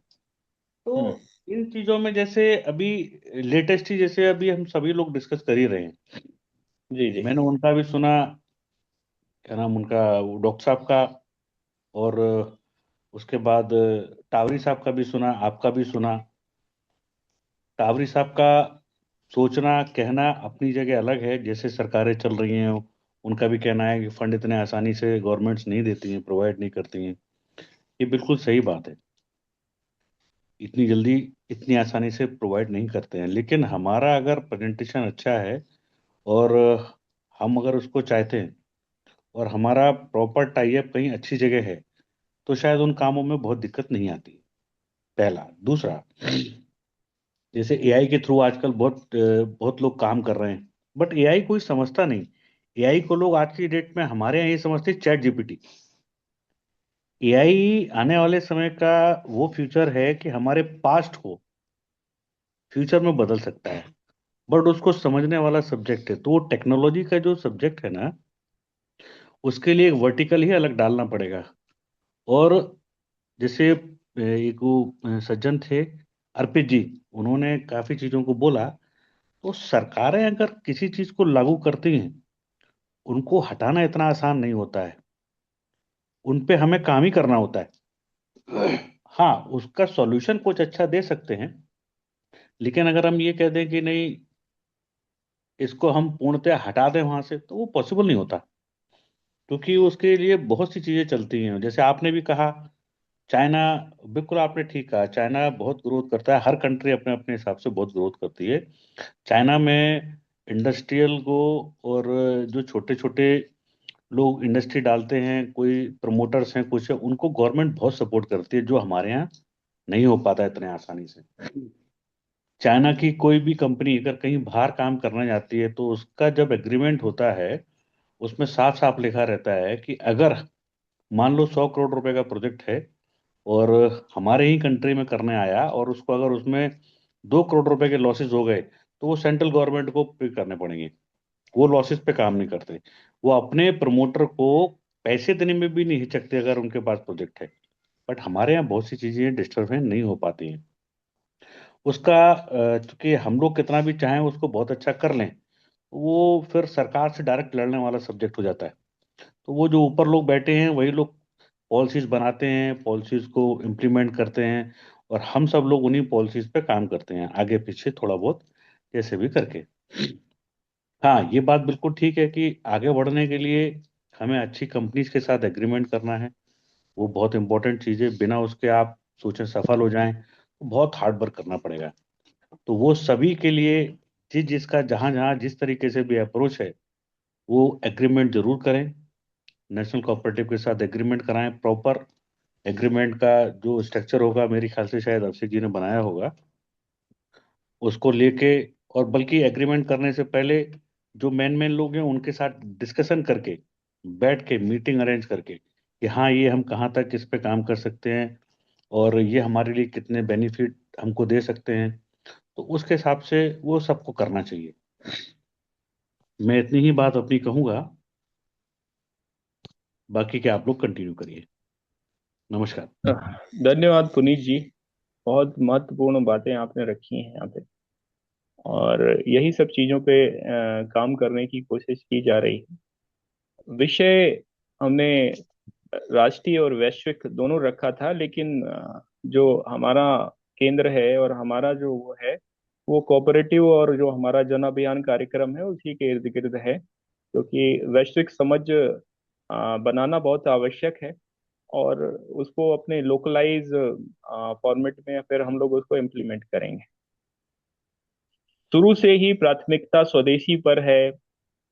तो हम्म। इन चीजों में जैसे अभी लेटेस्ट ही, जैसे अभी हम सभी लोग डिस्कस कर ही रहे हैं। जी जी। मैंने उनका भी सुना, क्या नाम उनका, वो डॉक्टर साहब का, और उसके बाद टावरी साहब का भी सुना, आपका भी सुना। टावरी साहब का सोचना कहना अपनी जगह अलग है, जैसे सरकारें चल रही हैं उनका भी कहना है कि फंड इतने आसानी से गवर्नमेंट्स नहीं देती हैं, प्रोवाइड नहीं करती हैं। ये बिल्कुल सही बात है, इतनी जल्दी इतनी आसानी से प्रोवाइड नहीं करते हैं। लेकिन हमारा अगर प्रेजेंटेशन अच्छा है, और हम अगर उसको चाहते हैं, और हमारा प्रॉपर टाई अप कहीं अच्छी जगह है, तो शायद उन कामों में बहुत दिक्कत नहीं आती। पहला। दूसरा, जैसे एआई के थ्रू आजकल बहुत लोग काम कर रहे हैं, बट एआई कोई समझता नहीं। एआई को लोग आज की डेट में हमारे यहाँ ये समझते हैं चैट जीपीटी। एआई आने वाले समय का वो फ्यूचर है कि हमारे पास्ट को फ्यूचर में बदल सकता है, बट उसको समझने वाला सब्जेक्ट है। तो वो टेक्नोलॉजी का जो सब्जेक्ट है ना, उसके लिए एक वर्टिकल ही अलग डालना पड़ेगा। और जैसे एक वो सज्जन थे, अर्पित जी, उन्होंने काफी चीजों को बोला। तो सरकारें अगर किसी चीज को लागू करती हैं, उनको हटाना इतना आसान नहीं होता है, उन पे हमें काम ही करना होता है। हाँ, उसका सॉल्यूशन कुछ अच्छा दे सकते हैं, लेकिन अगर हम ये कह दें कि नहीं, इसको हम पूर्णतः हटा दें वहां से, तो वो पॉसिबल नहीं होता। क्योंकि उसके लिए बहुत सी चीजें चलती हैं, जैसे आपने भी कहा, चाइना। बिल्कुल आपने ठीक कहा, चाइना बहुत ग्रोथ करता है। हर कंट्री अपने अपने हिसाब से बहुत ग्रोथ करती है। चाइना में इंडस्ट्रियल को, और जो छोटे छोटे लोग इंडस्ट्री डालते हैं, कोई प्रमोटर्स हैं कुछ है, उनको गवर्नमेंट बहुत सपोर्ट करती है, जो हमारे यहाँ नहीं हो पाता इतने आसानी से। चाइना की कोई भी कंपनी अगर कहीं बाहर काम करने जाती है तो उसका जब एग्रीमेंट होता है उसमें साफ साफ लिखा रहता है कि अगर मान लो 100 करोड़ रुपए का प्रोजेक्ट है और हमारे ही कंट्री में करने आया और उसको अगर उसमें 2 करोड़ रुपए के लॉसेस हो गए तो वो सेंट्रल गवर्नमेंट को पे करने पड़ेंगे। वो लॉसेस पे काम नहीं करते। वो अपने प्रमोटर को पैसे देने में भी नहीं हिचकते अगर उनके पास प्रोजेक्ट है। बट हमारे यहाँ बहुत सी चीजें डिस्टर्ब नहीं हो पाती हैं। उसका चूंकि हम लोग कितना भी चाहें उसको बहुत अच्छा कर लें, वो फिर सरकार से डायरेक्ट लड़ने वाला सब्जेक्ट हो जाता है। तो वो जो ऊपर लोग बैठे हैं वही लोग पॉलिसीज बनाते हैं, पॉलिसीज को इम्प्लीमेंट करते हैं, और हम सब लोग उन्हीं पॉलिसीज पे काम करते हैं आगे पीछे थोड़ा बहुत जैसे भी करके। हाँ, ये बात बिल्कुल ठीक है कि आगे बढ़ने के लिए हमें अच्छी कंपनीज के साथ एग्रीमेंट करना है। वो बहुत इंपॉर्टेंट चीज़ है। बिना उसके आप सोचें सफल हो जाएं तो बहुत हार्ड वर्क करना पड़ेगा। तो वो सभी के लिए जिस जिसका जहाँ जहाँ जिस तरीके से भी अप्रोच है वो एग्रीमेंट जरूर करें। नेशनल कोऑपरेटिव के साथ एग्रीमेंट कराएं। प्रॉपर एग्रीमेंट का जो स्ट्रक्चर होगा मेरे ख्याल से शायद अभिषेक जी ने बनाया होगा, उसको लेके, और बल्कि एग्रीमेंट करने से पहले जो मेन मेन लोग हैं उनके साथ डिस्कशन करके बैठ के मीटिंग अरेंज करके कि हाँ ये हम कहाँ तक इस पे काम कर सकते हैं और ये हमारे लिए कितने बेनिफिट हमको दे सकते हैं, तो उसके हिसाब से वो सबको करना चाहिए। मैं इतनी ही बात अपनी कहूँगा, बाकी के आप लोग कंटिन्यू करिए। नमस्कार। धन्यवाद पुनीत जी। बहुत महत्वपूर्ण बातें आपने रखी हैं यहाँ पे, और यही सब चीजों पे काम करने की कोशिश की जा रही है। विषय हमने राष्ट्रीय और वैश्विक दोनों रखा था, लेकिन जो हमारा केंद्र है और हमारा जो वो है वो कोऑपरेटिव और जो हमारा जन अभियान कार्यक्रम है उसी के इर्द गिर्द है, क्योंकि वैश्विक समझ बनाना बहुत आवश्यक है, और उसको अपने लोकलाइज फॉर्मेट में फिर हम लोग उसको इम्प्लीमेंट करेंगे। शुरू से ही प्राथमिकता स्वदेशी पर है,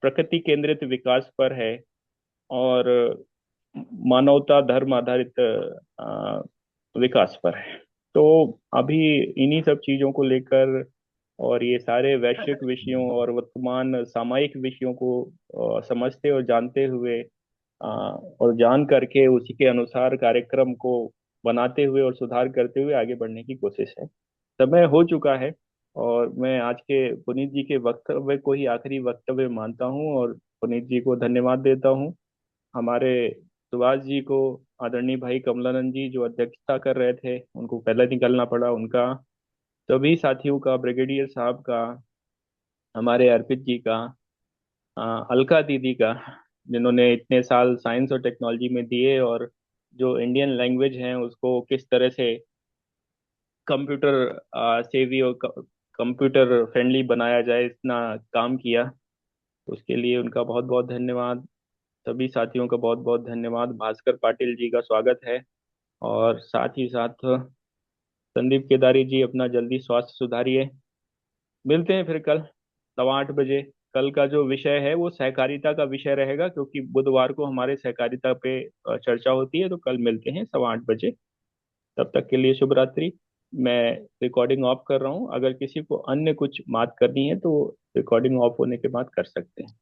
प्रकृति केंद्रित विकास पर है, और मानवता धर्म आधारित विकास पर है। तो अभी इन्हीं सब चीजों को लेकर और ये सारे वैश्विक विषयों और वर्तमान सामायिक विषयों को समझते और जानते हुए और जान करके उसी के अनुसार कार्यक्रम को बनाते हुए और सुधार करते हुए आगे बढ़ने की कोशिश है। समय हो चुका है, और मैं आज के पुनीत जी के वक्तव्य को ही आखिरी वक्तव्य मानता हूँ और पुनीत जी को धन्यवाद देता हूँ। हमारे सुभाष जी को, आदरणीय भाई कमलानंद जी जो अध्यक्षता कर रहे थे, उनको पहले निकलना पड़ा, उनका, सभी साथियों का, ब्रिगेडियर साहब का, हमारे अर्पित जी का, अलका दीदी का, जिन्होंने इतने साल साइंस और टेक्नोलॉजी में दिए, और जो इंडियन लैंग्वेज है उसको किस तरह से कंप्यूटर सेवी और कंप्यूटर फ्रेंडली बनाया जाए, इतना काम किया, उसके लिए उनका बहुत बहुत धन्यवाद। सभी साथियों का बहुत बहुत धन्यवाद। भास्कर पाटिल जी का स्वागत है, और साथ ही साथ संदीप केदारी जी अपना जल्दी स्वास्थ्य सुधारिए। मिलते हैं फिर कल 8:15 बजे। कल का जो विषय है वो सहकारिता का विषय रहेगा, क्योंकि बुधवार को हमारे सहकारिता पे चर्चा होती है, तो कल मिलते हैं 8:15 बजे। तब तक के लिए शुभ रात्रि। मैं रिकॉर्डिंग ऑफ कर रहा हूँ। अगर किसी को अन्य कुछ बात करनी है तो रिकॉर्डिंग ऑफ होने के बाद कर सकते हैं।